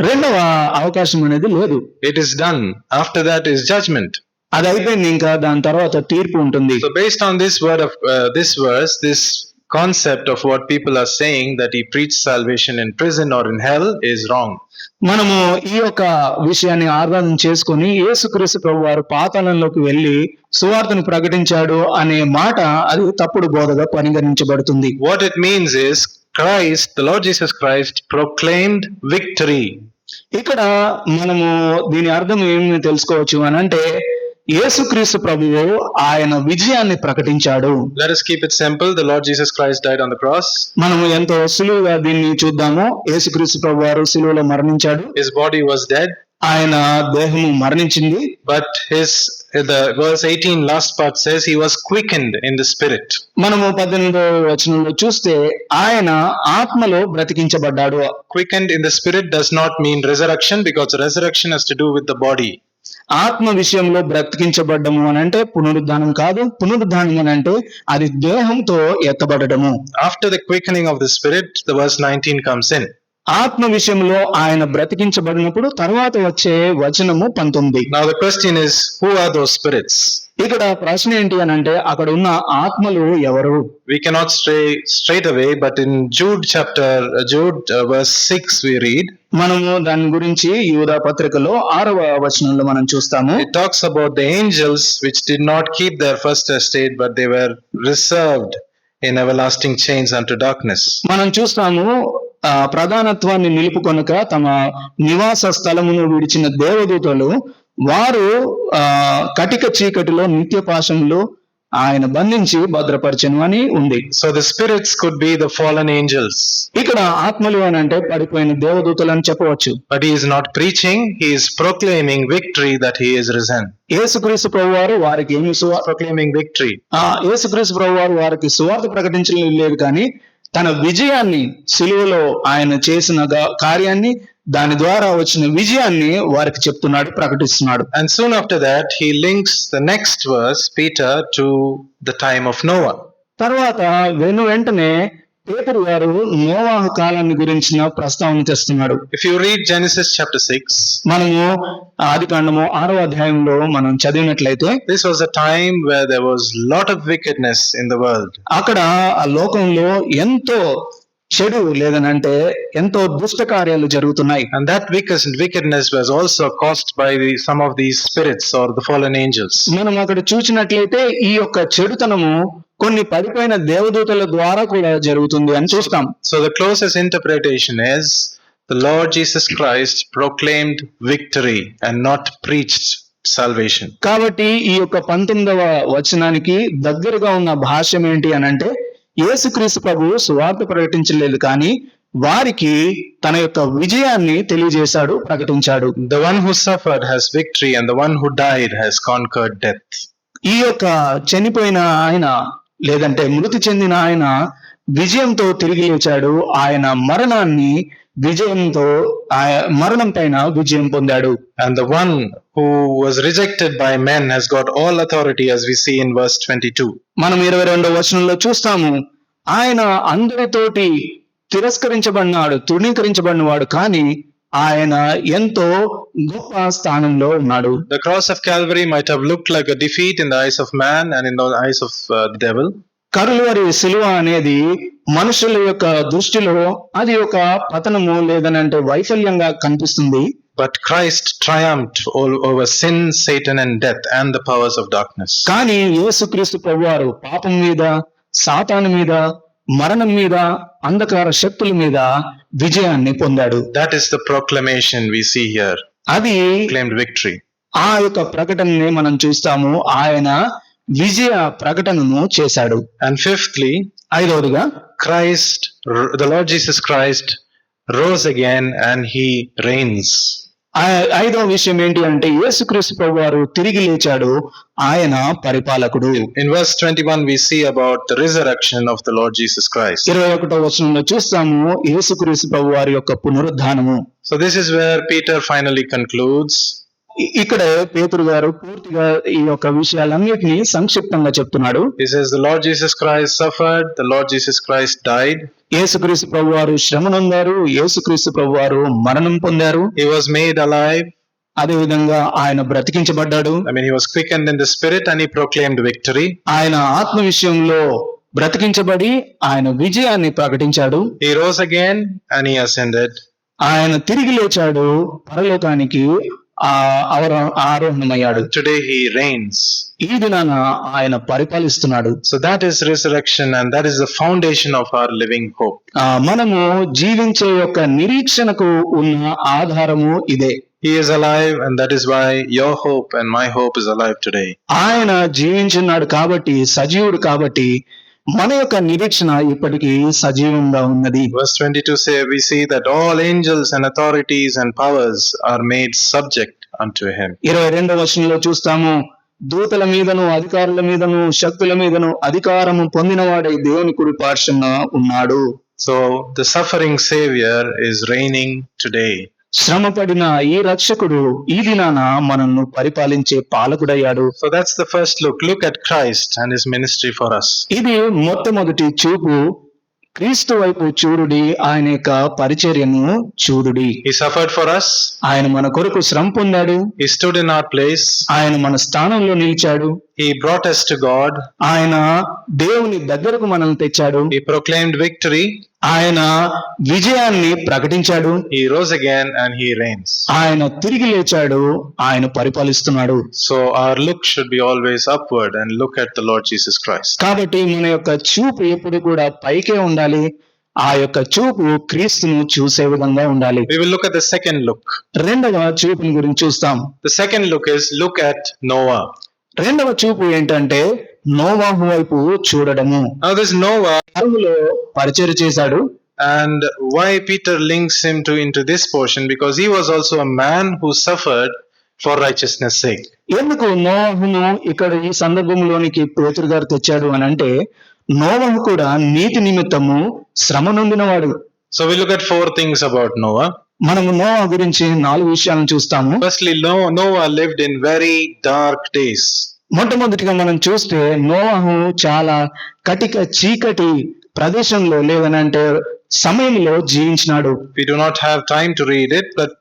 [SPEAKER 2] రెండవ అవకాశం అనేది లేదు.
[SPEAKER 1] It is done. After that is judgment.
[SPEAKER 2] అది అయిపోయింది, ఇంకా దాని తర్వాత తీర్పు ఉంటుంది.
[SPEAKER 1] So based on this word of this verse, this concept of what people are saying that he preached salvation in prison or in hell is wrong.
[SPEAKER 2] మనము ఈ యొక్క విషయాన్ని ఆధారం చేసుకొని యేసుక్రీస్తు ప్రభు వారు పాతాళంలోకి వెళ్లి సువార్తను ప్రకటించాడు అనే మాట అది తప్పుడు బోధగా పరిగణించబడుతుంది.
[SPEAKER 1] What it means is Christ, the Lord Jesus Christ, proclaimed victory.
[SPEAKER 2] ఇక్కడ మనము దీని అర్థం ఏమి తెలుసుకోవచ్చు అని అంటే, యేసుక్రీస్తు ప్రభువు ఆయన విజయాన్ని ప్రకటించాడు.
[SPEAKER 1] Let us keep it simple. The Lord Jesus Christ died on the cross.
[SPEAKER 2] మనము ఎంతో సులువుగా దీన్ని చూద్దాము. యేసుక్రీస్తు ప్రభు వారు సిలువలో మరణించాడు,
[SPEAKER 1] His body was dead,
[SPEAKER 2] ఆయన దేహము మరణించింది.
[SPEAKER 1] but the verse 18 last part says he was quickened in the spirit.
[SPEAKER 2] మనము 18వ వచనంలో చూస్తే ఆయన ఆత్మలో బ్రతికించబడ్డాడు.
[SPEAKER 1] Quickened in the spirit does not mean resurrection, because resurrection has to do with the body.
[SPEAKER 2] ఆత్మ విషయంలో బ్రతికించబడ్డము అని అంటే పునరుద్ధానం కాదు. పునరుద్ధానం అని అంటే అది దేహంతో ఎత్తబడటము.
[SPEAKER 1] After the quickening of the spirit, the verse 19 comes in.
[SPEAKER 2] ఆత్మ విషయంలో ఆయన బ్రతికించబడినప్పుడు తర్వాత వచ్చే వచనము 19.
[SPEAKER 1] Now the question is, who are those spirits?
[SPEAKER 2] ఇక్కడ ప్రశ్న ఏంటి అని అంటే, అక్కడ ఉన్న ఆత్మలు ఎవరు?
[SPEAKER 1] We cannot stray straight away, but in Jude verse 6 we read,
[SPEAKER 2] మనము దాని గురించి యూదా పత్రికలో 6వ వచనంలో మనం చూస్తాము.
[SPEAKER 1] it talks about the angels which did not keep their first estate, but they were reserved in everlasting chains unto darkness.
[SPEAKER 2] మనం చూస్తాము, ప్రధానత్వాన్ని నిలుపుకొనక తమ నివాస స్థలమును విడిచిన దేవదూతలు వారు కటిక చీకటిలో నిత్య పాశంలో ఆయన బంధించి భద్రపరచను అని ఉంది.
[SPEAKER 1] So the spirits could be the fallen angels.
[SPEAKER 2] ఇక్కడ ఆత్మలు అని అంటే పడిపోయిన దేవదూతలు అని చెప్పవచ్చు.
[SPEAKER 1] But he is not preaching, he is proclaiming victory that he is risen.
[SPEAKER 2] యేసుక్రీస్తు ప్రభు వారు వారికి ఏమి
[SPEAKER 1] Proclaiming victory.
[SPEAKER 2] యేసుక్రీస్తు ప్రభు వారు వారికి సువార్త ప్రకటించడం లేదు, కానీ తన విజయాన్ని, సిలువలో ఆయన చేసిన కార్యాన్ని, దాని ద్వారా వచ్చిన విజయాన్ని వారికి చెప్తున్నాడు, ప్రకటిస్తున్నాడు.
[SPEAKER 1] And soon after that, he links the next verse, Peter, to the time of Noah.
[SPEAKER 2] తర్వాత వెంటనే పేతురు గారు నోవాహు కాలాన్ని గురించిన ప్రస్తావన చేస్తున్నాడు.
[SPEAKER 1] If you read Genesis chapter 6,
[SPEAKER 2] మనము ఆదికాండము 6వ అధ్యాయంలో మనం చదివినట్లయితే,
[SPEAKER 1] this was a time where there was lot of wickedness in the world.
[SPEAKER 2] అక్కడ ఆ లోకంలో ఎంతో చెడు లేదనంటే ఎంతో దుష్ట కార్యాలు జరుగుతున్నాయి.
[SPEAKER 1] And that wickedness was also caused by some of these spirits or the fallen angels.
[SPEAKER 2] మనం అక్కడ చూసినట్లయితే ఈ యొక్క చెడుతనము కొన్ని పడిపోయిన దేవదూతల ద్వారా కూడా జరుగుతుంది అని చూస్తాం.
[SPEAKER 1] So the closest interpretation is the Lord Jesus Christ proclaimed victory and not preached salvation.
[SPEAKER 2] కాబట్టి ఈ యొక్క 19వ వచనానికి దగ్గరగా ఉన్న భాష్యం ఏంటి అని అంటే, యేసుక్రీస్తు ప్రభువు సువార్త ప్రకటించలేదు, కానీ వారికి తన యొక్క విజయాన్ని తెలియజేశాడు, ప్రకటించాడు.
[SPEAKER 1] The one who suffered has victory, and the one who died has conquered death.
[SPEAKER 2] ఈ యొక్క చనిపోయిన ఆయన లేదంటే మృతి చెందిన ఆయన విజయంతో తిరిగి లేచాడు. ఆయన మరణం పైన విజయం పొందాడు.
[SPEAKER 1] And the one who was rejected by men has got all authority, as we see in verse 22.
[SPEAKER 2] మనం 22వ వచనంలో చూస్తాము, ఆయన అందరితోటి తృణీకరించబడినవాడు, కానీ ఆయన ఎంతో గొప్ప స్థానంలో ఉన్నాడు.
[SPEAKER 1] The cross of Calvary might have looked like a defeat in the eyes of man and in the eyes of the devil.
[SPEAKER 2] Calvary శిలువ అనేది మనుషుల యొక్క దృష్టిలో అది ఒక పతనము లేదనంటే వైఫల్యంగా కనిపిస్తుంది.
[SPEAKER 1] But Christ triumphed all over sin, Satan and death and the powers of darkness.
[SPEAKER 2] కానీ యేసుక్రీస్తు ప్రభువారు పాపం మీద, సాతాను మీద, మరణం మీద, అంధకార శక్తుల మీద విజయాన్ని పొందాడు.
[SPEAKER 1] That is the proclamation we see here.
[SPEAKER 2] అది
[SPEAKER 1] Claimed victory.
[SPEAKER 2] ఆ యొక్క ప్రకటనని మనం చూస్తాము. ఆయన విజయ ప్రకటనను చేశాడు.
[SPEAKER 1] And fifthly,
[SPEAKER 2] ఐదవదిగా
[SPEAKER 1] Christ, the Lord Jesus Christ rose again and he reigns.
[SPEAKER 2] ఐదవ విషయం ఏంటి అంటే యేసుక్రీస్తు ప్రభువారు తిరిగి లేచాడు, ఆయన పరిపాలకుడు.
[SPEAKER 1] In verse 21 we see about the resurrection of the Lord Jesus Christ.
[SPEAKER 2] 21వ వచనంలో చూస్తాము యేసుక్రీస్తు ప్రభువారి యొక్క పునరుద్ధానము.
[SPEAKER 1] So this is where Peter finally concludes.
[SPEAKER 2] ఇక్కడ పేతురు గారు పూర్తిగా ఈ యొక్క విషయాలన్నిటినీ సంక్షిప్తంగా చెప్తున్నాడు.
[SPEAKER 1] He says the Lord Jesus Christ suffered, the Lord Jesus Christ died.
[SPEAKER 2] యేసుక్రీస్తు ప్రభువారు శ్రమ నొందారు, యేసుక్రీస్తు ప్రభువారు మరణం పొందారు.
[SPEAKER 1] He was made alive.
[SPEAKER 2] అదే విధంగా ఆయన బ్రతికించబడ్డాడు.
[SPEAKER 1] I mean, he was quickened in the spirit and he proclaimed victory.
[SPEAKER 2] ఆయన ఆత్మ విషయంలో బ్రతికించబడి ఆయన విజయాన్ని ప్రకటించాడు.
[SPEAKER 1] He rose again and he ascended.
[SPEAKER 2] ఆయన తిరిగి లేచాడు, పరలోకానికి ఆరోహణమయ్యాడు.
[SPEAKER 1] Today he reigns.
[SPEAKER 2] ఈ దినాన ఆయన పరిపాలిస్తున్నాడు.
[SPEAKER 1] So that is resurrection and that is the foundation of our living hope.
[SPEAKER 2] మనము జీవించే యొక్క నిరీక్షణకు ఉన్న ఆధారము ఇదే.
[SPEAKER 1] He is alive and that is why your hope and my hope is alive today.
[SPEAKER 2] ఆయన జీవించున్నాడు కాబట్టి, సజీవుడు కాబట్టి మన యొక్క నిరీక్షణ ఇప్పటికీ సజీవంగా ఉన్నది.
[SPEAKER 1] Verse 22 say we see that all angels and authorities and powers are made subject unto him.
[SPEAKER 2] 22వ వచనంలో చూస్తాము, దూతల మీదను, అధికారుల మీదను, శక్తుల మీదను అధికారము పొందినవాడై దేవుని కుడి పార్శ్వన ఉన్నాడు.
[SPEAKER 1] So the suffering savior is reigning today.
[SPEAKER 2] శ్రమపడిన ఈ రక్షకుడు ఈ దినాన మనల్ని పరిపాలించే పాలకుడయ్యాడు.
[SPEAKER 1] So that's the first look. Look at Christ and his ministry for us.
[SPEAKER 2] ఇది మొట్టమొదటి చూపు. క్రీస్తు వైపు చూడుడి, ఆయన యొక్క పరిచర్యను చూడుడి.
[SPEAKER 1] He suffered for us.
[SPEAKER 2] ఆయన మన కొరకు శ్రమ పొందాడు.
[SPEAKER 1] He stood in our place.
[SPEAKER 2] ఆయన మన స్థానంలో నిలిచాడు.
[SPEAKER 1] He brought us to God.
[SPEAKER 2] ఆయన దేవుని దగ్గరకు మనల్ని తెచ్చాడు.
[SPEAKER 1] He proclaimed victory.
[SPEAKER 2] ఆయన విజయాన్ని ప్రకటించాడు.
[SPEAKER 1] He rose again and he reigns.
[SPEAKER 2] ఆయన తిరిగి లేచాడు, ఆయన పరిపాలిస్తున్నాడు.
[SPEAKER 1] So our look should be always upward and look at the Lord Jesus Christ.
[SPEAKER 2] కాబట్టి మన యొక్క చూపు ఎప్పుడు కూడా పైకే ఉండాలి. ఆ యొక్క చూపు క్రీస్తును చూసే విధంగా ఉండాలి.
[SPEAKER 1] We will look at the second look.
[SPEAKER 2] రెండవ చూపుని గురించి చూస్తాం.
[SPEAKER 1] The second look is look at Noah.
[SPEAKER 2] రెండవ చూపు ఏంటంటే నోవాహు వైపు చూడడము.
[SPEAKER 1] Now this Noah,
[SPEAKER 2] అరువులో పరిచర్య చేశాడు.
[SPEAKER 1] and why Peter links him into this portion, because he was also a man who suffered for righteousness sake.
[SPEAKER 2] ఎందుకు నోవాహును ఇక్కడ ఈ సందర్భంలోనికి పేతురు గారు తెచ్చాడు అని అంటే, నోవాహు కూడా నీతి నిమిత్తము శ్రమ నొందినవాడు.
[SPEAKER 1] So we look at four things about Noah.
[SPEAKER 2] మనము నోవా గురించి 4 విషయాలను చూస్తాము.
[SPEAKER 1] Firstly, Noah lived in very dark days.
[SPEAKER 2] మొట్టమొదటిగా మనం చూస్తే నోవాహు చాలా కటిక చీకటి ప్రదేశంలో లేదనంటే సమయంలో జీవించినాడు.
[SPEAKER 1] We do not have time to read it, but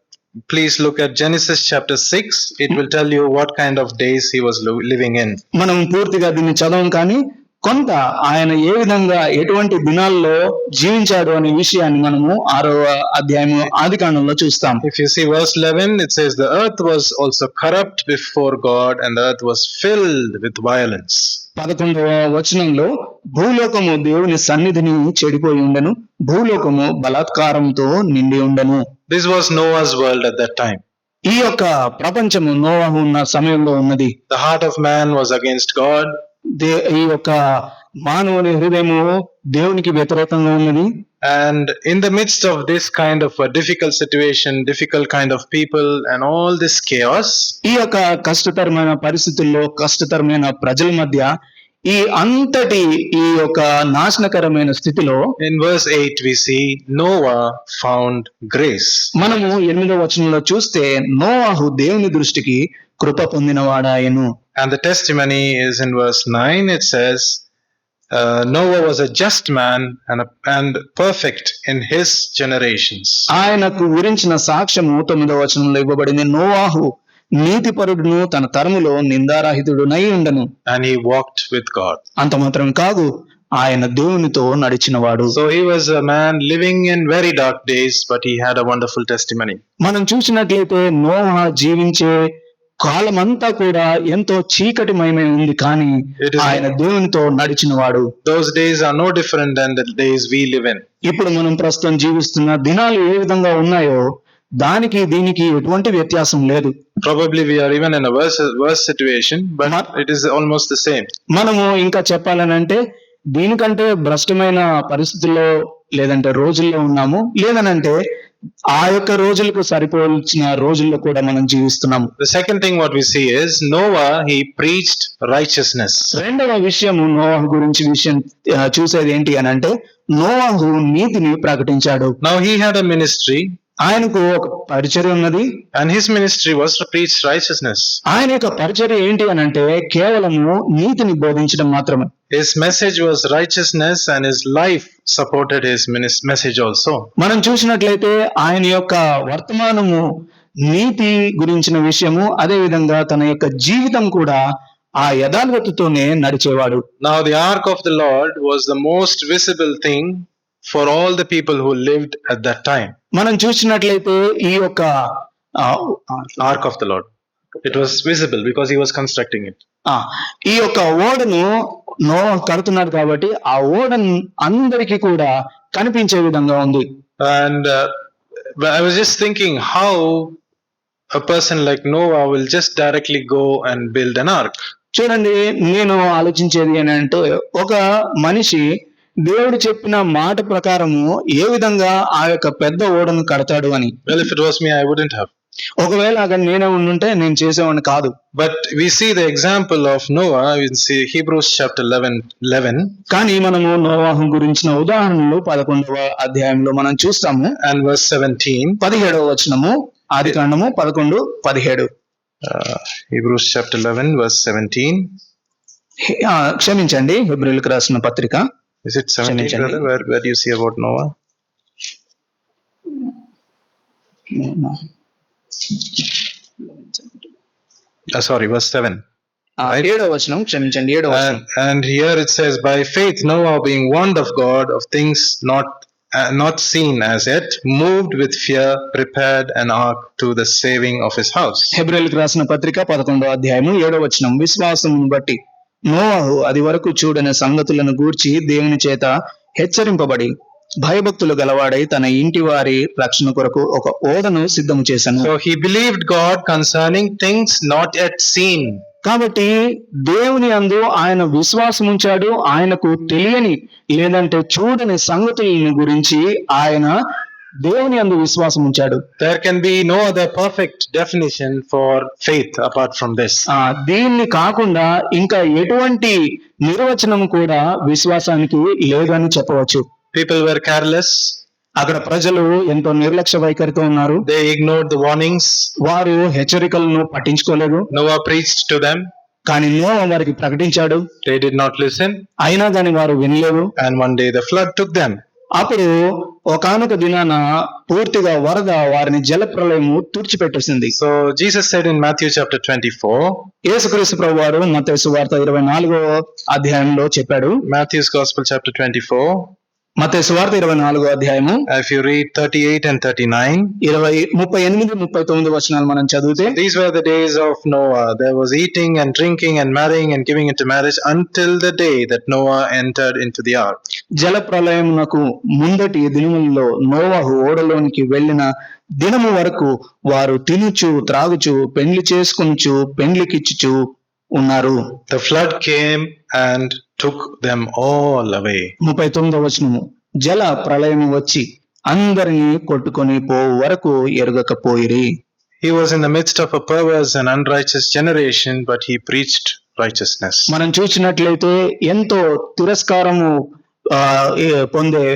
[SPEAKER 1] please look at Genesis chapter 6. It will tell you what kind of days he was living in.
[SPEAKER 2] మనం పూర్తిగా దీన్ని చదవం, కానీ కొంత ఆయన ఏ విధంగా ఎటువంటి దినాల్లో జీవించాడు అనే విషయాన్ని మనము 6వ అధ్యాయము ఆదికాండంలో చూస్తాం.
[SPEAKER 1] If you see verse 11, it says the earth was also corrupt before God and the earth was filled with violence.
[SPEAKER 2] 11వ వచనంలో భూలోకము దేవుని సన్నిధిని చెడిపోయి ఉండెను, భూలోకము బలాత్కారంతో నిండి ఉండెను.
[SPEAKER 1] This was Noah's world at that time.
[SPEAKER 2] ఈ యొక్క ప్రపంచము నోవాహు ఉన్న సమయంలో ఉన్నది.
[SPEAKER 1] The heart of man was against God.
[SPEAKER 2] ఈ యొక్క మానవుని హృదయము దేవునికి వ్యతిరేకంగా ఉన్నది.
[SPEAKER 1] And in the midst of this kind of a difficult situation, difficult kind of people and all this chaos,
[SPEAKER 2] ఈ యొక్క కష్టతరమైన పరిస్థితుల్లో, కష్టతరమైన ప్రజల మధ్య ఈ అంతటి ఈ యొక్క నాశనకరమైన స్థితిలో
[SPEAKER 1] in verse 8 we see Noah found grace.
[SPEAKER 2] మనము 8వ వచనంలో చూస్తే నోవాహు దేవుని దృష్టికి కృప పొందినవాడాయను.
[SPEAKER 1] And the testimony is in verse 9. It says, Noah was a just man and perfect in his generations.
[SPEAKER 2] ఆయనకు గురించిన సాక్ష్యము 9వ వచనంలో ఇవ్వబడింది. నోవాహు నీతిపరుడును తన తరములో నిందారహితుడునై ఉండను.
[SPEAKER 1] And he walked with God.
[SPEAKER 2] అంత మాత్రం కాదు, ఆయన దేవునితో నడిచినవాడు.
[SPEAKER 1] So he was a man living in very dark days, but he had a wonderful testimony.
[SPEAKER 2] మనం చూసినట్లయితే నోవా జీవించే కాలమంతా కూడా ఎంతో చీకటిమయమై ఉంది, కానీ ఆయన దేవునితో నడిచినవాడు.
[SPEAKER 1] Those days are no different than the days we live in.
[SPEAKER 2] ఇప్పుడు మనం ప్రస్తుతం జీవిస్తున్న దినాలు ఏ విధంగా ఉన్నాయో దానికి దీనికి ఎటువంటి వ్యత్యాసం లేదు.
[SPEAKER 1] Probably we are even in a worse situation, but it is almost the same.
[SPEAKER 2] మనము ఇంకా చెప్పాలనంటే దీనికంటే భ్రష్టమైన పరిస్థితుల్లో లేదంటే రోజుల్లో ఉన్నాము, లేదనంటే ఆ యొక్క రోజులకు సరిపోల్చిన రోజుల్లో కూడా మనం జీవిస్తున్నాము.
[SPEAKER 1] The second thing what we see is Noah, he preached righteousness.
[SPEAKER 2] రెండవ విషయము నోవాహు గురించి చూసేది ఏంటి అని అంటే నోవాహు నీతిని ప్రకటించాడు.
[SPEAKER 1] Now he had a ministry.
[SPEAKER 2] ఆయనకు ఒక పరిచర్య ఉన్నది.
[SPEAKER 1] And his ministry was to preach righteousness.
[SPEAKER 2] ఆయన యొక్క పరిచర్య ఏంటి అని అంటే కేవలము నీతిని బోధించడం మాత్రమే.
[SPEAKER 1] His message was righteousness and his life supported his message also.
[SPEAKER 2] మనం చూసినట్లయితే ఆయన యొక్క వర్తమానము నీతి గురించిన విషయము, అదే విధంగా తన యొక్క జీవితం కూడా ఆ యథార్థతతోనే నడిచేవాడు.
[SPEAKER 1] Now the ark of the Lord was the most visible thing for all the people who lived at that time.
[SPEAKER 2] మనం చూసినట్లయితే ఈ యొక్క
[SPEAKER 1] ark of the Lord, it was visible because he was constructing it.
[SPEAKER 2] ఈ యొక్క ఓడను Noah కడుతున్నాడు కాబట్టి ఆ ఓడను అందరికీ కూడా కనిపించే విధంగా ఉంది.
[SPEAKER 1] And I was just thinking how a person like Noah will just directly go and build an ark.
[SPEAKER 2] చూడండి, నేను ఆలోచించేది ఏంటంటే ఒక మనిషి దేవుడు చెప్పిన మాట ప్రకారము ఏ విధంగా ఆ యొక్క పెద్ద ఓడను కడతాడు అని.
[SPEAKER 1] Well, if it was me, I wouldn't have.
[SPEAKER 2] ఒకవేళ అక్కడ నేనే ఉండుంటే నేను చేసేవాడిని కాదు.
[SPEAKER 1] But we see the example of Noah in Hebrews chapter 11.
[SPEAKER 2] కానీ మనము నోవాహు గురించిన ఉదాహరణలు 11వ అధ్యాయంలో మనం చూస్తాము.
[SPEAKER 1] And verse 17.
[SPEAKER 2] 17వ వచనము, ఆదికాండము 11:17.
[SPEAKER 1] Hebrews chapter 11 verse 17.
[SPEAKER 2] క్షమించండి, హెబ్రీయులకు రాసిన పత్రిక.
[SPEAKER 1] Is it 17, brother? Where do you see about Noah? Sorry, verse 7.
[SPEAKER 2] 7వ వచనం, క్షమించండి, 7వ వచనం.
[SPEAKER 1] And here it says, by faith Noah, being warned of God of things not seen as yet, moved with fear, prepared an ark to the saving of his house.
[SPEAKER 2] హెబ్రీయులకు రాసిన పత్రిక 11వ అధ్యాయము 7వ వచనం. విశ్వాసమును బట్టి నోవాహు అది వరకు చూడని సంగతులను గూర్చి దేవుని చేత హెచ్చరింపబడి భయభక్తులు గలవాడై తన ఇంటి వారి రక్షణ కొరకు ఒక ఓడను సిద్ధం చేశాను.
[SPEAKER 1] So he believed God concerning things not yet seen.
[SPEAKER 2] కాబట్టి దేవుని యందు ఆయన విశ్వాసం ఉంచాడు. ఆయనకు తెలియని లేదంటే చూడని సంగతులను గురించి ఆయన దేవుని యందు విశ్వాసం ఉంచాడు.
[SPEAKER 1] There can be no other perfect definition for faith apart from this.
[SPEAKER 2] దీన్ని కాకుండా ఇంకా ఎటువంటి నిర్వచనం కూడా విశ్వాసానికి లేదని చెప్పవచ్చు.
[SPEAKER 1] People were careless.
[SPEAKER 2] అక్కడ ప్రజలు ఎంతో నిర్లక్ష్య వైఖరితో ఉన్నారు.
[SPEAKER 1] They ignored the warnings.
[SPEAKER 2] వారు హెచ్చరికలను పట్టించుకోలేదు.
[SPEAKER 1] Noah preached to them.
[SPEAKER 2] కానీ నోవా వారికి ప్రకటించాడు.
[SPEAKER 1] They did not listen.
[SPEAKER 2] అయినా కానీ వారు వినలేదు.
[SPEAKER 1] And one day the flood took them.
[SPEAKER 2] అప్పుడు ఒకానొక దినాన పూర్తిగా వరద వారిని జలప్రలయము తుడిచిపెట్టేసింది.
[SPEAKER 1] So Jesus said in Matthew chapter 24.
[SPEAKER 2] యేసుక్రీస్తు ప్రభువారు మత్తయి సువార్త 24వ అధ్యాయంలో చెప్పాడు.
[SPEAKER 1] Matthew's Gospel chapter 24.
[SPEAKER 2] మత్తయి సువార్త 24వ అధ్యాయము.
[SPEAKER 1] If you read 38 and 39.
[SPEAKER 2] 38-39 వచనాలు మనం చదివితే,
[SPEAKER 1] these were the days of Noah. There was eating and drinking and marrying and giving into marriage until the day that Noah entered into the ark.
[SPEAKER 2] జల ప్రళయమునకు ముందటి దినములలో నోవాహు ఓడలోనికి వెళ్ళిన దినము వరకు వారు తినుచు త్రాగుచు పెండ్లి చేసుకొనుచు పెండ్లికిచ్చుచు ఉన్నారు.
[SPEAKER 1] The flood came and took them all away.
[SPEAKER 2] 39వ వచనము, జల ప్రళయము వచ్చి అందరినీ కొట్టుకొని పోవు వరకు ఎరుగకపోయిరి.
[SPEAKER 1] He was in the midst of a perverse and unrighteous generation, but he preached righteousness.
[SPEAKER 2] మనం చూసినట్లయితే ఎంతో తిరస్కారము పొందే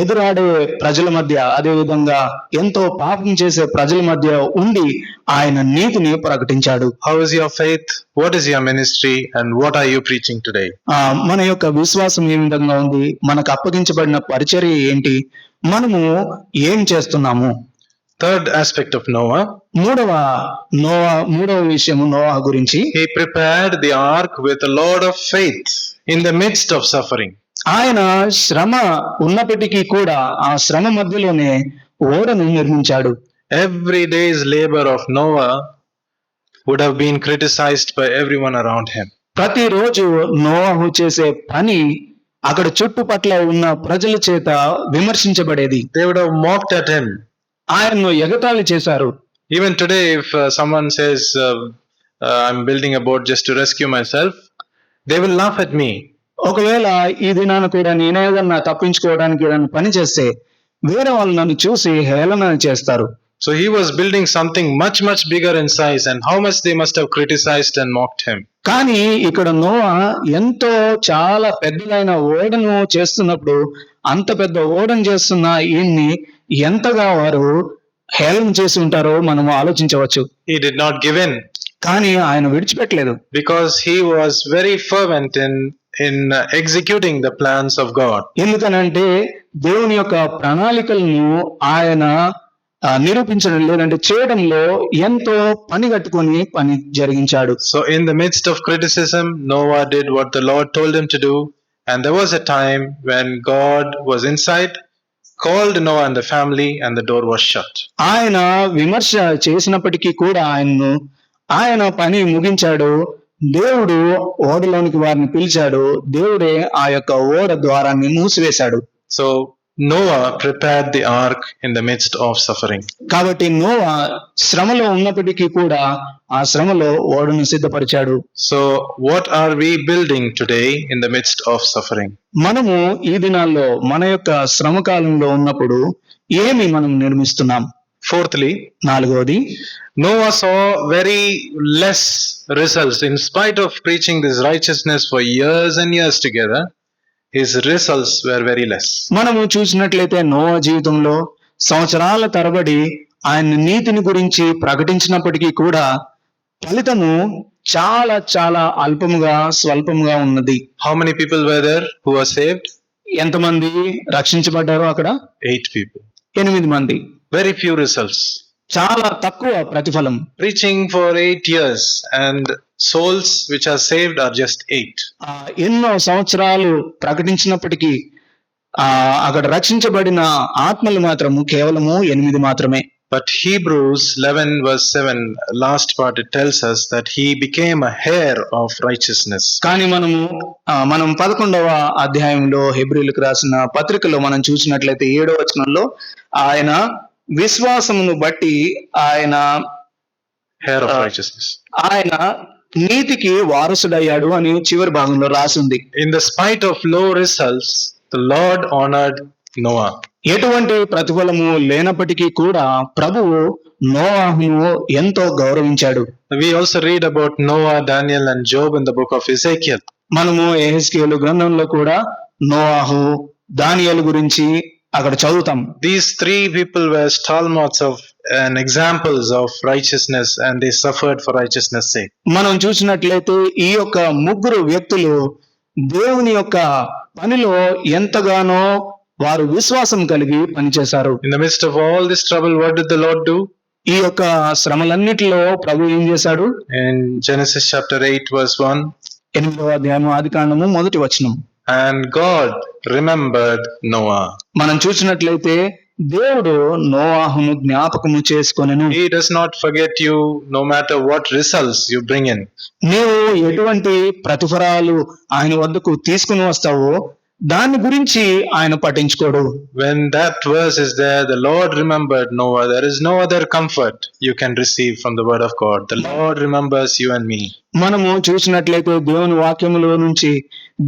[SPEAKER 2] ఎదురాడే ప్రజల మధ్య, అదే విధంగా ఎంతో పాపం చేసే ప్రజల మధ్య ఉండి ఆయన నీతిని ప్రకటించాడు.
[SPEAKER 1] How is your faith? What is your ministry? And what are you preaching today?
[SPEAKER 2] మన యొక్క విశ్వాసం ఏ విధంగా ఉంది, మనకు అప్పగించబడిన పరిచర్య ఏంటి, మనము ఏం చేస్తున్నాము?
[SPEAKER 1] Third aspect of Noah,
[SPEAKER 2] మూడవ విషయము నోవా గురించి.
[SPEAKER 1] he prepared the ark with a lot of faith in the midst of suffering.
[SPEAKER 2] ఆయన శ్రమ ఉన్నప్పటికీ కూడా ఆ శ్రమ మధ్యలోనే ఓడను నిర్మించాడు.
[SPEAKER 1] Every day's labor of Noah would have been criticized by everyone around him.
[SPEAKER 2] ప్రతిరోజు నోవాహు చేసే పని అక్కడ చుట్టుపట్ల ఉన్న ప్రజల చేత విమర్శించబడేది.
[SPEAKER 1] They would have mocked at him.
[SPEAKER 2] ఆయన్ను ఎగతాళి చేశారు.
[SPEAKER 1] Even today, if someone says, I'm building a boat just to rescue myself, they will laugh at me.
[SPEAKER 2] ఒకవేళ ఈ దినాన కూడా నేనేదన్నా తప్పించుకోవడానికి ఏదైనా పని చేస్తే వేరే వాళ్ళు నన్ను చూసి హేళన చేస్తారు.
[SPEAKER 1] So he was building something much, much bigger in size, and how much they must have criticized and mocked him.
[SPEAKER 2] కానీ ఇక్కడ నోవా ఎంతో చాలా పెద్దదైన ఓడను చేస్తున్నప్పుడు అంత పెద్ద ఓడను చేస్తున్న ఈయన్ని ఎంతగా వారు హేళన చేసి ఉంటారో మనం ఆలోచించవచ్చు.
[SPEAKER 1] He did not give in,
[SPEAKER 2] కానీ ఆయన విడిచిపెట్టలేదు.
[SPEAKER 1] because he was very fervent in executing the plans of God.
[SPEAKER 2] ఎందుకనంటే దేవుని యొక్క ప్రణాళికలను ఆయన నిరూపించడం లేదంటే చేయడంలో ఎంతో పని కట్టుకొని పని జరిగించాడు.
[SPEAKER 1] So in the midst of criticism, Noah did what the Lord told him to do, and there was a time when God was inside, called Noah and the family, and the door was shut.
[SPEAKER 2] ఆయన విమర్శ చేసినప్పటికీ కూడా ఆయన పని ముగించాడు. దేవుడు ఓడలోనికి వారిని పిలిచాడు. దేవుడే ఆ యొక్క ఓడ ద్వారాన్ని మూసివేశాడు.
[SPEAKER 1] So Noah prepared the ark in the midst of suffering.
[SPEAKER 2] కాబట్టి నోవా శ్రమలో ఉన్నప్పటికీ కూడా ఆ శ్రమలో ఓడను సిద్ధపరిచాడు.
[SPEAKER 1] So what are we building today in the midst of suffering?
[SPEAKER 2] మనము ఈ దినాల్లో మన యొక్క శ్రమ కాలంలో ఉన్నప్పుడు ఏమి మనం నిర్మిస్తున్నాం?
[SPEAKER 1] Fourthly,
[SPEAKER 2] నాలుగవది,
[SPEAKER 1] Noah saw very less results. In spite of preaching this righteousness for years and years together, his results were very less.
[SPEAKER 2] మనము చూసినట్లయితే నోవా జీవితంలో సంవత్సరాల తరబడి ఆయన నీతిని గురించి ప్రకటించినప్పటికీ కూడా ఫలితము చాలా చాలా అల్పముగా స్వల్పముగా ఉన్నది.
[SPEAKER 1] How many people were there who were saved?
[SPEAKER 2] ఎంతమంది రక్షించబడ్డారు అక్కడ?
[SPEAKER 1] 8 people.
[SPEAKER 2] 8 మంది.
[SPEAKER 1] Very few results.
[SPEAKER 2] చాలా తక్కువ ప్రతిఫలం.
[SPEAKER 1] Preaching for 8 years and souls which are saved are just 8.
[SPEAKER 2] ఎన్నో సంవత్సరాలు ప్రకటించినప్పటికీ అక్కడ రక్షించబడిన ఆత్మలు మాత్రము కేవలము 8 మాత్రమే.
[SPEAKER 1] But Hebrews 11 verse 7, last part, it tells us that he became a heir of righteousness.
[SPEAKER 2] కానీ మనం 11వ అధ్యాయంలో హెబ్రీయులకు రాసిన పత్రికలో మనం చూసినట్లయితే 7వ వచనంలో ఆయన విశ్వాసమును బట్టి ఆయన
[SPEAKER 1] Heir of righteousness.
[SPEAKER 2] ఆయన నీతికి వారసుడయ్యాడు అని చివరి భాగంలో రాసింది.
[SPEAKER 1] In the spite of low results, the Lord honored Noah.
[SPEAKER 2] ఎటువంటి ప్రతిఫలము లేనప్పటికీ కూడా ప్రభువు నోవాహును ఎంతో గౌరవించాడు.
[SPEAKER 1] We also read about Noah, Daniel and Job in the book of Ezekiel.
[SPEAKER 2] మనము యెహెజ్కేలు గ్రంథంలో కూడా నోవాహు, దానియేలు గురించి అక్కడ చదువుతాం.
[SPEAKER 1] These 3 people were stalwarts of and examples of righteousness, and they suffered for righteousness' sake.
[SPEAKER 2] మనం చూసినట్లయితే ఈ యొక్క 3 వ్యక్తులు దేవుని యొక్క పనిలో ఎంతగానో వారు విశ్వాసం కలిగి పనిచేశారు.
[SPEAKER 1] In the midst of all this trouble, what did the Lord do?
[SPEAKER 2] ఈ యొక్క శ్రమలన్నిటిలో ప్రభు ఏం చేశాడు?
[SPEAKER 1] In Genesis chapter 8 verse 1,
[SPEAKER 2] 8వ అధ్యాయం ఆదికాండము 1వ వచనం,
[SPEAKER 1] and God remembered Noah.
[SPEAKER 2] మనం చూసినట్లయితే దేవుడు నోవాహును జ్ఞాపకము చేసుకొనెను.
[SPEAKER 1] He does not forget you no matter what results you bring in.
[SPEAKER 2] నీవు ఎటువంటి ప్రతిఫలాలు ఆయన వద్దకు తీసుకుని వస్తావో దాని గురించి ఆయన పట్టించుకోడు.
[SPEAKER 1] When that verse is there, the Lord remembered Noah. There is no other comfort you can receive from the word of God. The Lord remembers you and me.
[SPEAKER 2] మనము చూసినట్లయితే దేవుని వాక్యములో నుంచి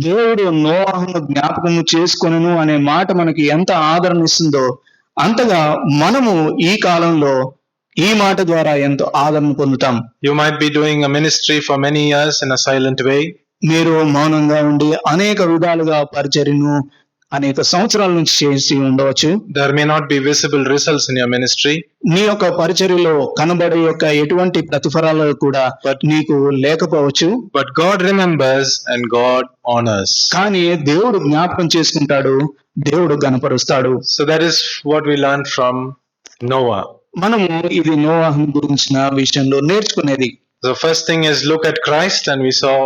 [SPEAKER 2] దేవుడు నోవాహును జ్ఞాపకము చేసుకొనెను అనే మాట మనకి ఎంత ఆదరణ ఇస్తుందో అంతగా మనము ఈ కాలంలో ఈ మాట ద్వారా ఎంతో ఆదరణ పొందుతాం.
[SPEAKER 1] You might be doing a ministry for many years in a silent way.
[SPEAKER 2] మీరు మౌనంగా ఉండి అనేక విధాలుగా పరిచర్యను అనేక సంవత్సరాల నుంచి చేసి ఉండవచ్చు.
[SPEAKER 1] There may not be visible results in your ministry,
[SPEAKER 2] నీ యొక్క పరిచర్యలో కనబడే యొక్క ఎటువంటి ప్రతిఫలాలు కూడా నీకు లేకపోవచ్చు.
[SPEAKER 1] but God remembers and God honors.
[SPEAKER 2] కానీ దేవుడు జ్ఞాపకం చేసుకుంటాడు, దేవుడు గణపరుస్తాడు.
[SPEAKER 1] So that is what we learned from Noah.
[SPEAKER 2] మనము ఇది నోవాహు గురించిన విషయంలో నేర్చుకునేది.
[SPEAKER 1] The first thing is look at Christ, and we saw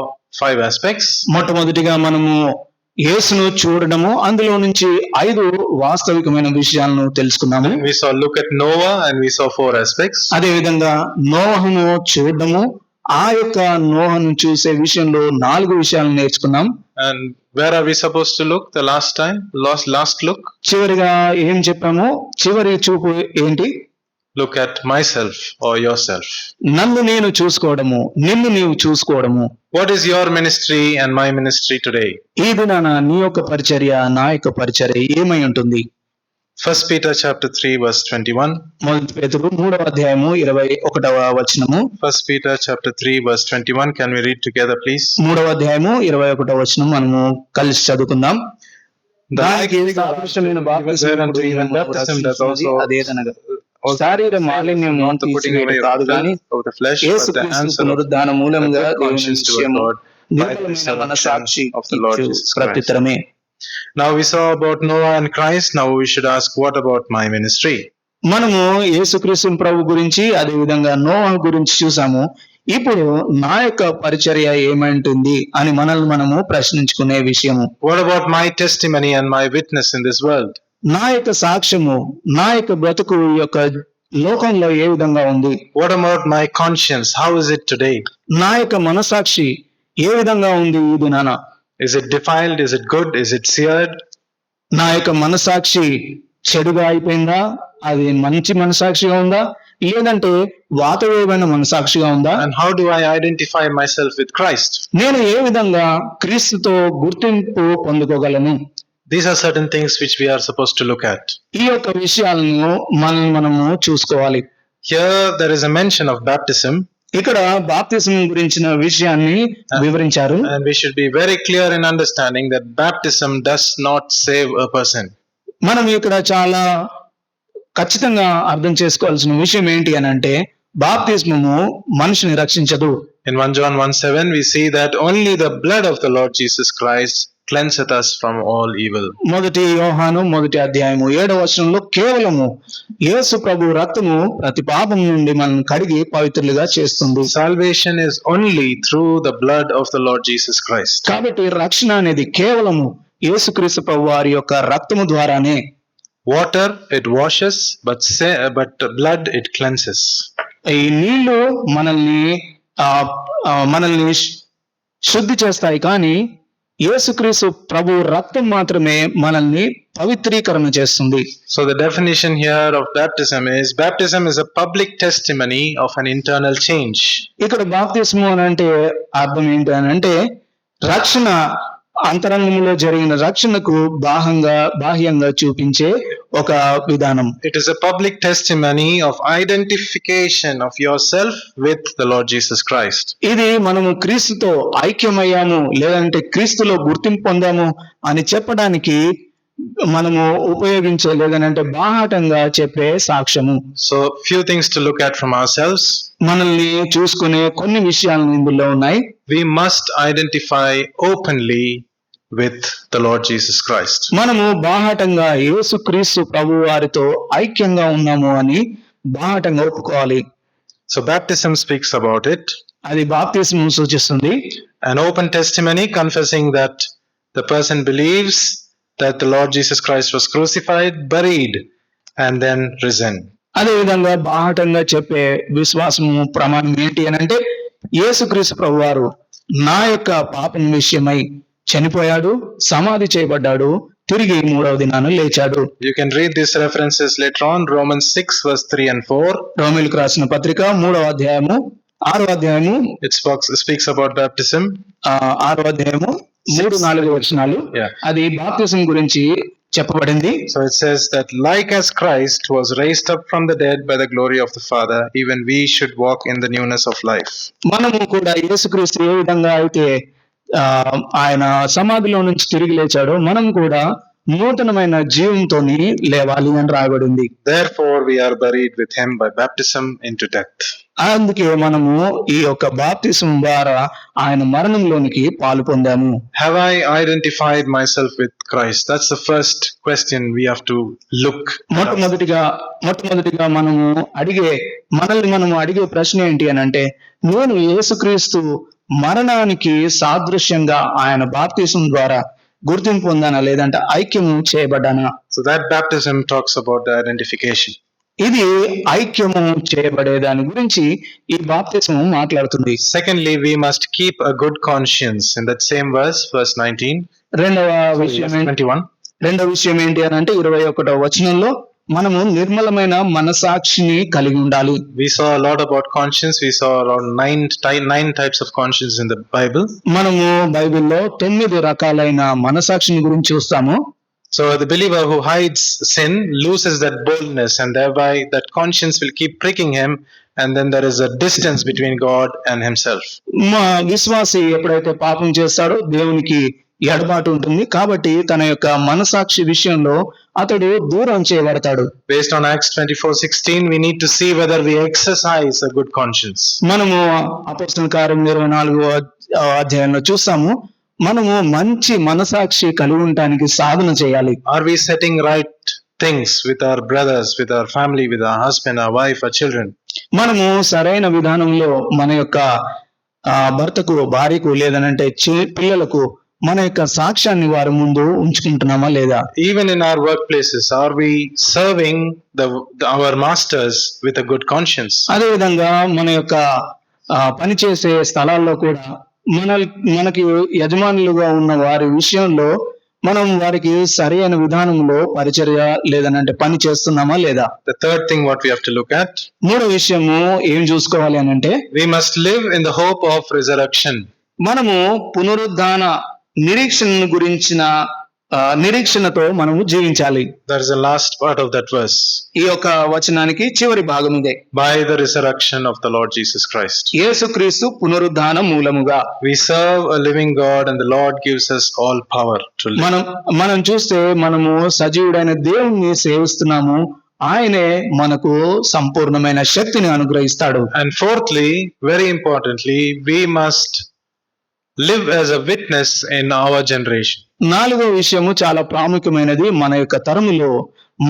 [SPEAKER 1] 5 aspects.
[SPEAKER 2] మొట్టమొదటిగా మనము యేసును చూడడము, అందులో నుంచి 5 వాస్తవికమైన విషయాలను తెలుసుకున్నాము.
[SPEAKER 1] We saw look at Noah, and we saw 4 aspects.
[SPEAKER 2] అదే విధంగా నోవహును చూడడము, ఆ యొక్క నోవహును చూసే విషయంలో 4 విషయాలను నేర్చుకున్నాం.
[SPEAKER 1] And where are we supposed to look the last time? Last look?
[SPEAKER 2] చివరిగా ఏం చెప్పాము? చివరి చూపు ఏంటి?
[SPEAKER 1] Look at myself or yourself.
[SPEAKER 2] నన్ను నేను చూసుకోవడము, నిన్ను నీవు చూసుకోవడము.
[SPEAKER 1] What is your ministry and my ministry today?
[SPEAKER 2] ఈ దినాన నీ యొక్క పరిచర్య, నా యొక్క పరిచర్య ఏమై ఉంటుంది?
[SPEAKER 1] 1 Peter chapter 3 verse 21.
[SPEAKER 2] మొదటి పేతురు 3వ అధ్యాయము 21వ వచనము.
[SPEAKER 1] 1 Peter chapter 3 verse 21. Can we read together, please?
[SPEAKER 2] 3వ అధ్యాయము 21వ వచనం మనము కలిసి చదువుకుందాం. దానికి సాదృశ్యమైన బాప్తిస్మము అదేదనగా శారీర మాలిన్యము తీసివేయడం కాదు గాని యేసుక్రీస్తు పునరుద్ధాన మూలముగా దేవుని నిశ్చయము నిర్మలమైన మనస్సాక్షి ప్రత్యుత్తరమే.
[SPEAKER 1] Now we saw about Noah and Christ. Now we should ask, what about my ministry?
[SPEAKER 2] మనము యేసుక్రీస్తు ప్రభు గురించి, అదే విధంగా నోవాహు గురించి చూసాము. ఇప్పుడు నా యొక్క పరిచర్య ఏమంటుంది అని మనల్ని మనము ప్రశ్నించుకునే విషయము.
[SPEAKER 1] What about my testimony and my witness in this world?
[SPEAKER 2] నా యొక్క సాక్ష్యము, నా యొక్క బ్రతుకు ఈ యొక్క లోకంలో ఏ విధంగా ఉంది?
[SPEAKER 1] What about my conscience? How is it today?
[SPEAKER 2] నా యొక్క మనసాక్షి ఏ విధంగా ఉంది ఈ దినాన?
[SPEAKER 1] Is it defiled? Is it good? Is it seared?
[SPEAKER 2] నా యొక్క మనసాక్షి చెడుగా అయిపోయిందా? అది మంచి మనసాక్షిగా ఉందా? లేదంటే వాతవేయమైన మనసాక్షిగా ఉందా?
[SPEAKER 1] And how do I identify myself with Christ?
[SPEAKER 2] నేను ఏ విధంగా క్రీస్తుతో గుర్తింపు పొందుకోగలను?
[SPEAKER 1] These are certain things which we are supposed to look at.
[SPEAKER 2] ఈ యొక్క విషయాలను మనము చూసుకోవాలి.
[SPEAKER 1] Here there is a mention of baptism.
[SPEAKER 2] ఇక్కడ బాప్తిస్మం గురించిన విషయాన్ని వివరించారు.
[SPEAKER 1] And we should be very clear in understanding that baptism does not save a person.
[SPEAKER 2] మనం ఇక్కడ చాలా ఖచ్చితంగా అర్థం చేసుకోవాల్సిన విషయం ఏంటి అని అంటే, బాప్తిస్మము మనిషిని రక్షించదు.
[SPEAKER 1] In 1 John 1:7 we see that only the blood of the Lord Jesus Christ cleanseth us from all evil.
[SPEAKER 2] మొదటి యోహాను 1వ అధ్యాయము 7వ వచనంలో కేవలము యేసు ప్రభు రక్తము ప్రతి పాపం నుండి మనల్ని కడిగి పవిత్రులుగా చేస్తుంది.
[SPEAKER 1] Salvation is only through the blood of the Lord Jesus Christ.
[SPEAKER 2] కాబట్టి రక్షణ అనేది కేవలము యేసుక్రీస్తు ప్రభు వారి యొక్క రక్తము ద్వారానే.
[SPEAKER 1] Water it washes, but blood it cleanses.
[SPEAKER 2] ఈ నీళ్లు మనల్ని శుద్ధి చేస్తాయి, కానీ యేసుక్రీస్తు ప్రభు రక్తం మాత్రమే మనల్ని పవిత్రీకరణ చేస్తుంది.
[SPEAKER 1] So the definition here of baptism is a public testimony of an internal change.
[SPEAKER 2] ఇక్కడ బాప్తిస్మం అని అంటే అర్థం ఏంటి అని అంటే, రక్షణ అంతరంగంలో జరిగిన రక్షణకు బాహ్యంగా చూపించే ఒక విధానం.
[SPEAKER 1] It is a public testimony of identification of yourself with the Lord Jesus Christ.
[SPEAKER 2] ఇది మనము క్రీస్తుతో ఐక్యమయ్యాము, లేదంటే క్రీస్తులో గుర్తింపు పొందాము అని చెప్పడానికి మనము ఉపయోగించే, లేదంటే బాహాటంగా చెప్పే సాక్ష్యము.
[SPEAKER 1] So few things to look at from ourselves.
[SPEAKER 2] మనల్ని చూసుకునే కొన్ని విషయాలు ఇందులో ఉన్నాయి.
[SPEAKER 1] We must identify openly with the Lord Jesus Christ.
[SPEAKER 2] మనము బాహాటంగా యేసుక్రీస్తు ప్రభు వారితో ఐక్యంగా ఉన్నాము అని బాహాటంగా ఒప్పుకోవాలి.
[SPEAKER 1] So baptism speaks about it.
[SPEAKER 2] అది బాప్తిస్మం సూచిస్తుంది.
[SPEAKER 1] An open testimony confessing that the person believes that the Lord Jesus Christ was crucified, buried, and then risen.
[SPEAKER 2] అదే విధంగా బాహాటంగా చెప్పే విశ్వాసము ప్రమాణం ఏంటి అని అంటే, యేసుక్రీస్తు ప్రభు వారు నా యొక్క పాపం విషయమై చనిపోయాడు, సమాధి చేయబడ్డాడు, తిరిగి 3వ దినాన లేచాడు.
[SPEAKER 1] You can read these references later on. Romans 6 verse 3 and 4.
[SPEAKER 2] రోమీయులకు రాసిన పత్రిక 3వ అధ్యాయము 6వ అధ్యాయము
[SPEAKER 1] It speaks about baptism.
[SPEAKER 2] 6వ అధ్యాయము 3-4 వచనాలు. అది బాప్తిజం గురించి చెప్పబడింది.
[SPEAKER 1] So it says that like as Christ was raised up from the dead by the glory of the Father, even we should walk in the newness of life.
[SPEAKER 2] మనము కూడా యేసుక్రీస్తు ఏ విధంగా అయితే ఆయన సమాధిలో నుంచి తిరిగి లేచాడో, మనం కూడా నూతనమైన జీవంతోని లేవాలి అని రాయబడింది.
[SPEAKER 1] Therefore, we are buried with him by baptism into death.
[SPEAKER 2] అందుకే మనము ఈ యొక్క బాప్తిసం ద్వారా ఆయన మరణంలోనికి పాలు పొందాము.
[SPEAKER 1] Have I identified myself with Christ? That's the first question we have to look.
[SPEAKER 2] మొట్టమొదటిగా మనల్ని అడిగే ప్రశ్న ఏంటి అని అంటే, నేను యేసుక్రీస్తు మరణానికి సాదృశ్యంగా ఆయన బాప్తిసం ద్వారా గుర్తింపు పొందానా లేదంటే ఐక్యము చేయబడ్డానా?
[SPEAKER 1] So that baptism talks about the identification.
[SPEAKER 2] ఇది ఐక్యము చేయబడే దాని గురించి ఈ బాప్తిసము మాట్లాడుతుంది.
[SPEAKER 1] Secondly, we must keep a good conscience. In that same verse 19.
[SPEAKER 2] రెండవ విషయం ఏంటి అని అంటే 21వ వచనంలో మనము నిర్మలమైన మనసాక్షిని కలిగి ఉండాలి.
[SPEAKER 1] We saw a lot about conscience. We saw around nine types of conscience in the Bible.
[SPEAKER 2] మనము బైబిల్లో 9 రకాలైన మనసాక్షిని గురించి చూస్తాము.
[SPEAKER 1] So the believer who hides sin loses that boldness, and thereby that conscience will keep pricking him, and then there is a distance between God and himself.
[SPEAKER 2] విశ్వాసి ఎప్పుడైతే పాపం చేస్తాడో దేవునికి ఎడబాటు ఉంటుంది, కాబట్టి తన యొక్క మనసాక్షి విషయంలో అతడు దూరం చేయబడతాడు.
[SPEAKER 1] Based on Acts 24:16, we need to see whether we exercise a good conscience.
[SPEAKER 2] మనము అపోస్తలుల కార్యం 24వ అధ్యాయంలో చూస్తాము, మనము మంచి మనసాక్షి కలిగి ఉండడానికి సాధన చేయాలి.
[SPEAKER 1] Are we setting right things with our brothers, with our family, with our husband, our wife, our children?
[SPEAKER 2] మనము సరైన విధానంలో మన యొక్క భర్తకు, భార్యకు లేదనంటే పిల్లలకు మన యొక్క సాక్ష్యాన్ని వారి ముందు ఉంచుకుంటున్నామా లేదా?
[SPEAKER 1] Even in our workplaces, are we serving our masters with a good conscience?
[SPEAKER 2] అదే విధంగా మన యొక్క పనిచేసే స్థలాల్లో కూడా మనకి యజమానులుగా ఉన్న వారి విషయంలో మనం వారికి సరైన విధానంలో పరిచర్య లేదనంటే పని చేస్తున్నామా లేదా?
[SPEAKER 1] The third thing what we have to look at,
[SPEAKER 2] మూడో విషయము ఏం చూసుకోవాలి అని అంటే,
[SPEAKER 1] we must live in the hope of resurrection.
[SPEAKER 2] మనము పునరుద్ధాన నిరీక్షణతో మనము జీవించాలి.
[SPEAKER 1] That is the last part of that verse.
[SPEAKER 2] ఈ యొక్క వచనానికి చివరి భాగం ఇదే.
[SPEAKER 1] By the resurrection of the Lord Jesus Christ.
[SPEAKER 2] యేసుక్రీస్తు పునరుద్ధాన మూలముగా.
[SPEAKER 1] We serve a living God, and the Lord gives us all power to live.
[SPEAKER 2] మనం చూస్తే మనము సజీవుడైన దేవుణ్ణి సేవిస్తున్నాము, ఆయనే మనకు సంపూర్ణమైన శక్తిని అనుగ్రహిస్తాడు.
[SPEAKER 1] And fourthly, very importantly, we must live as a witness in our generation.
[SPEAKER 2] నాలుగో విషయము చాలా ప్రాముఖ్యమైనది. మన యొక్క తరములో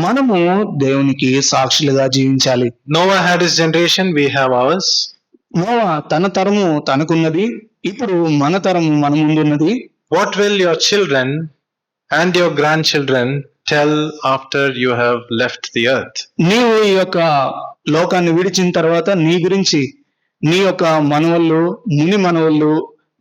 [SPEAKER 2] మనము దేవునికి సాక్షులుగా జీవించాలి.
[SPEAKER 1] Noah had his generation, we have ours.
[SPEAKER 2] Noah తన తరము తనకున్నది, ఇప్పుడు మన తరము మన ముందున్నది.
[SPEAKER 1] What will your children and your grandchildren tell after you have left the earth?
[SPEAKER 2] నీవు ఈ యొక్క లోకాన్ని విడిచిన తర్వాత నీ గురించి నీ యొక్క మనవళ్ళు, ముని మనవళ్ళు,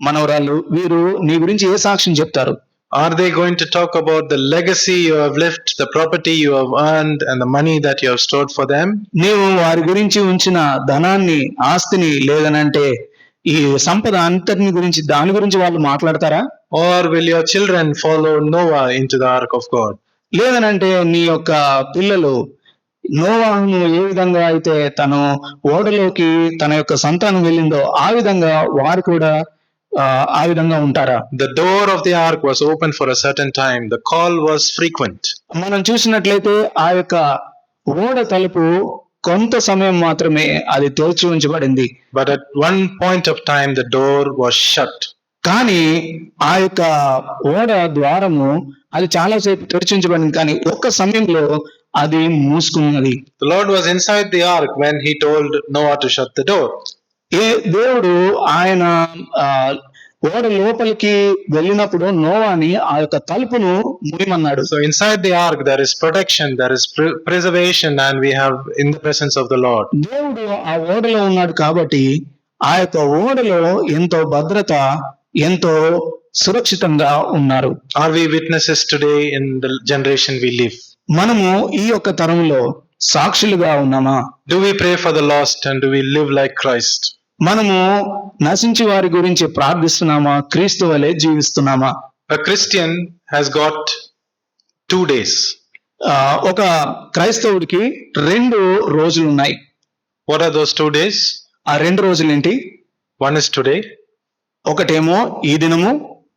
[SPEAKER 2] మనవరాళ్ళు వీరు నీ గురించి ఏ సాక్ష్యం చెప్తారు?
[SPEAKER 1] Are they going to talk about the legacy you have left, the property you have earned, and the money that you have stored for them?
[SPEAKER 2] నీవు వారి గురించి ఉంచిన ధనాన్ని, ఆస్తిని లేదనంటే ఈ సంపద అంతటిని గురించి దాని గురించి వాళ్ళు మాట్లాడతారా?
[SPEAKER 1] Or will your children follow Noah into the ark of God?
[SPEAKER 2] లేదనంటే నీ యొక్క పిల్లలు నోవాహును ఏ విధంగా అయితే తను ఓడలోకి తన యొక్క సంతానం వెళ్ళిందో ఆ విధంగా వారు కూడా ఆ విధంగా ఉంటారా?
[SPEAKER 1] The door of the ark was open for a certain time. The call was frequent.
[SPEAKER 2] మనం చూసినట్లయితే ఆ యొక్క ఓడ తలుపు కొంత సమయం మాత్రమే అది తెరిచి ఉంచబడింది.
[SPEAKER 1] But at one point of time the door was shut.
[SPEAKER 2] కానీ ఆ యొక్క ఓడ ద్వారము అది చాలాసేపు తెరిచి ఉంచబడింది, కానీ ఒక్క సమయంలో అది మూసుకున్నది.
[SPEAKER 1] The Lord was inside the ark when he told Noah to shut the door.
[SPEAKER 2] దేవుడు ఆయన ఓడ లోపలికి వెళ్ళినప్పుడు నోవాని ఆ యొక్క తలుపును మూయమన్నాడు.
[SPEAKER 1] So inside the ark there is protection, there is preservation, and we have in the presence of the Lord.
[SPEAKER 2] దేవుడు ఆ ఓడలో ఉన్నాడు కాబట్టి ఆ యొక్క ఓడలో ఎంతో భద్రత, ఎంతో సురక్షితంగా ఉన్నారు.
[SPEAKER 1] Are we witnesses today in the generation we live?
[SPEAKER 2] మనము ఈ యొక్క తరంలో సాక్షులుగా ఉన్నామా?
[SPEAKER 1] Do we pray for the lost and do we live like Christ?
[SPEAKER 2] మనము నశించి వారి గురించి ప్రార్థిస్తున్నామా? క్రీస్తు వలె జీవిస్తున్నామా?
[SPEAKER 1] A Christian has got 2 days.
[SPEAKER 2] ఒక క్రైస్తవుడికి 2 రోజులు ఉన్నాయి.
[SPEAKER 1] What are those 2 days?
[SPEAKER 2] ఆ 2 రోజులు ఏంటి?
[SPEAKER 1] One is today.
[SPEAKER 2] ఒకటేమో ఈ దినము,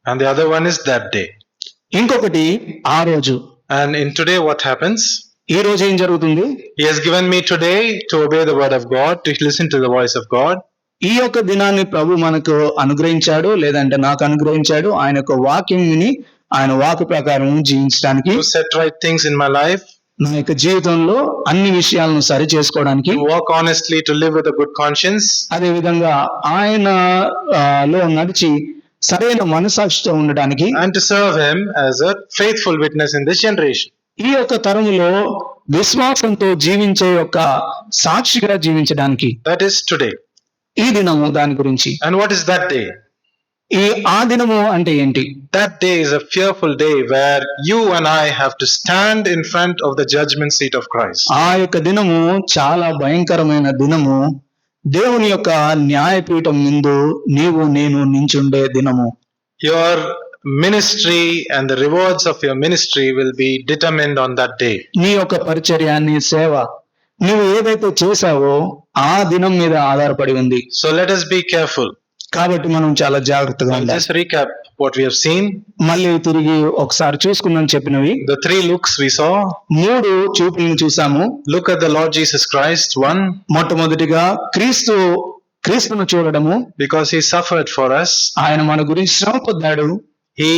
[SPEAKER 1] and the other one is that day.
[SPEAKER 2] ఇంకొకటి ఆ రోజు.
[SPEAKER 1] And in today, what happens?
[SPEAKER 2] ఈ రోజు ఏం జరుగుతుంది?
[SPEAKER 1] He has given me today to obey the word of God, to listen to the voice of God.
[SPEAKER 2] ఈ యొక్క దినాన్ని ప్రభు మనకు అనుగ్రహించాడు, లేదంటే నాకు అనుగ్రహించాడు. ఆయన యొక్క వాక్యం విని ఆయన వాక్కు ప్రకారం జీవించడానికి,
[SPEAKER 1] To set right things in my life,
[SPEAKER 2] నా యొక్క జీవితంలో అన్ని విషయాలను సరి చేసుకోవడానికి,
[SPEAKER 1] to walk honestly, to live with a good conscience,
[SPEAKER 2] అదే విధంగా ఆయన లో నడిచి సరైన మనసాక్షితో ఉండడానికి,
[SPEAKER 1] and to serve Him as a faithful witness in this generation.
[SPEAKER 2] ఈ యొక్క తరములో విశ్వాసంతో జీవించే యొక్క సాక్షిగా జీవించడానికి.
[SPEAKER 1] That is today.
[SPEAKER 2] ఈ దినము దాని గురించి.
[SPEAKER 1] And what is that day?
[SPEAKER 2] ఆ దినము అంటే ఏంటి?
[SPEAKER 1] That day is a fearful day where you and I have to stand in front of the judgment seat of Christ.
[SPEAKER 2] ఆ యొక్క దినము చాలా భయంకరమైన దినము. దేవుని యొక్క న్యాయపీఠం ముందు నీవు నేను నించుండే దినము.
[SPEAKER 1] Your ministry and the rewards of your ministry will be determined on that day.
[SPEAKER 2] నీ యొక్క పరిచర్య, నీ సేవ, నువ్వు ఏదైతే చేశావో ఆ దినం మీద ఆధారపడి ఉంది.
[SPEAKER 1] So let us be careful.
[SPEAKER 2] కాబట్టి మనం చాలా జాగ్రత్తగా
[SPEAKER 1] I'll
[SPEAKER 2] ఉండాలి.
[SPEAKER 1] just recap what we have seen.
[SPEAKER 2] మళ్ళీ తిరిగి ఒకసారి చూసుకుందాం చెప్పినవి.
[SPEAKER 1] The 3 looks we saw.
[SPEAKER 2] 3 చూపులను చూసాము.
[SPEAKER 1] Look at the Lord Jesus Christ. 1,
[SPEAKER 2] మొట్టమొదటిగా క్రీస్తును చూడడము.
[SPEAKER 1] because He suffered for us.
[SPEAKER 2] ఆయన మన గురించి శ్రమ పొందాడు.
[SPEAKER 1] He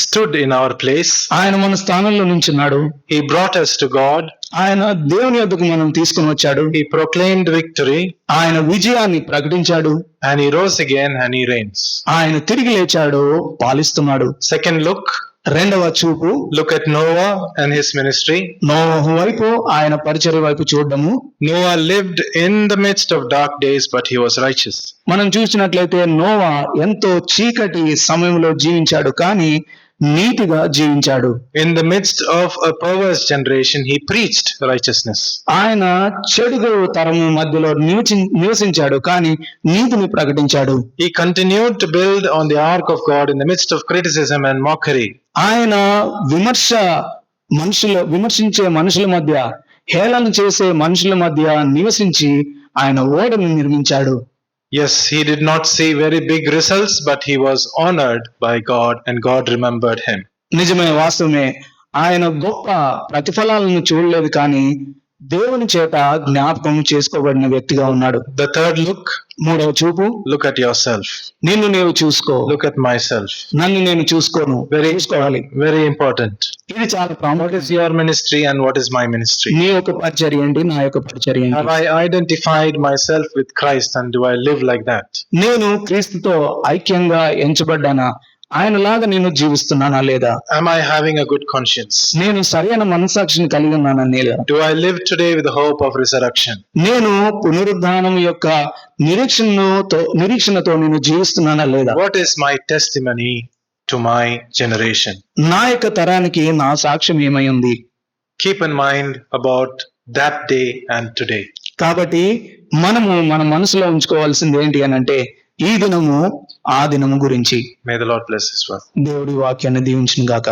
[SPEAKER 1] stood in our place.
[SPEAKER 2] ఆయన మన స్థానంలో నుంచున్నాడు.
[SPEAKER 1] He brought us to God.
[SPEAKER 2] ఆయన దేవుని యొద్దకు మనం తీసుకుని వచ్చాడు.
[SPEAKER 1] He proclaimed victory.
[SPEAKER 2] ఆయన విజయాన్ని ప్రకటించాడు.
[SPEAKER 1] And He rose again and He reigns.
[SPEAKER 2] ఆయన తిరిగి లేచాడు, పాలిస్తున్నాడు.
[SPEAKER 1] Second look.
[SPEAKER 2] రెండవ చూపు,
[SPEAKER 1] Look at Noah and his ministry.
[SPEAKER 2] నోవహు వైపు, ఆయన పరిచర్య వైపు చూడడము.
[SPEAKER 1] Noah lived in the midst of dark days, but he was righteous.
[SPEAKER 2] మనం చూసినట్లయితే నోవా ఎంతో చీకటి సమయంలో జీవించాడు, కానీ నీతిగా జీవించాడు.
[SPEAKER 1] In the midst of a perverse generation, he preached righteousness.
[SPEAKER 2] ఆయన చెడు తరము మధ్యలో నివసించాడు, కానీ నీతిని ప్రకటించాడు.
[SPEAKER 1] He continued to build on the ark of God in the midst of criticism and mockery.
[SPEAKER 2] ఆయన విమర్శించే మనుషుల మధ్య, హేళన చేసే మనుషుల మధ్య నివసించి ఆయన ఓడను నిర్మించాడు.
[SPEAKER 1] Yes, he did not see very big results, but he was honored by God and God remembered him.
[SPEAKER 2] నిజమే, వాస్తవమే. ఆయన గొప్ప ప్రతిఫలాలను చూడలేదు, కానీ దేవుని చేత జ్ఞాపకం చేసుకోబడిన వ్యక్తిగా ఉన్నాడు.
[SPEAKER 1] The third look.
[SPEAKER 2] మూడవ చూపు,
[SPEAKER 1] Look at yourself.
[SPEAKER 2] నిన్ను నీవు చూసుకో.
[SPEAKER 1] Look at myself.
[SPEAKER 2] నన్ను నేను చూసుకోను. చూసుకోవాలి.
[SPEAKER 1] Very important.
[SPEAKER 2] ఇది చాలా
[SPEAKER 1] What
[SPEAKER 2] ప్రాముఖ్యం.
[SPEAKER 1] is your ministry and what is my ministry?
[SPEAKER 2] నీ యొక్క పరిచర్య ఏంటి, నా యొక్క పరిచర్య ఏంటి?
[SPEAKER 1] Have I identified myself with Christ and do I live like that?
[SPEAKER 2] నేను క్రీస్తుతో ఐక్యంగా ఎంచబడ్డానా? ఆయనలాగా నేను జీవిస్తున్నానా లేదా?
[SPEAKER 1] Am I having a good conscience?
[SPEAKER 2] నేను సరైన మనసాక్షిని కలిగి ఉన్నానా లేదా?
[SPEAKER 1] Do I live today with the hope of resurrection?
[SPEAKER 2] నేను పునరుద్ధానం యొక్క నిరీక్షణతో నేను జీవిస్తున్నానా లేదా?
[SPEAKER 1] What is my testimony to my generation?
[SPEAKER 2] నా యొక్క తరానికి నా సాక్ష్యం ఏమై ఉంది?
[SPEAKER 1] Keep in mind about that day and today.
[SPEAKER 2] కాబట్టి మనము మన మనసులో ఉంచుకోవాల్సింది ఏంటి అని అంటే, ఈ దినము ఆ దినము గురించి.
[SPEAKER 1] May the Lord bless His word.
[SPEAKER 2] దేవుడి వాక్యాన్ని దీవించును గాక.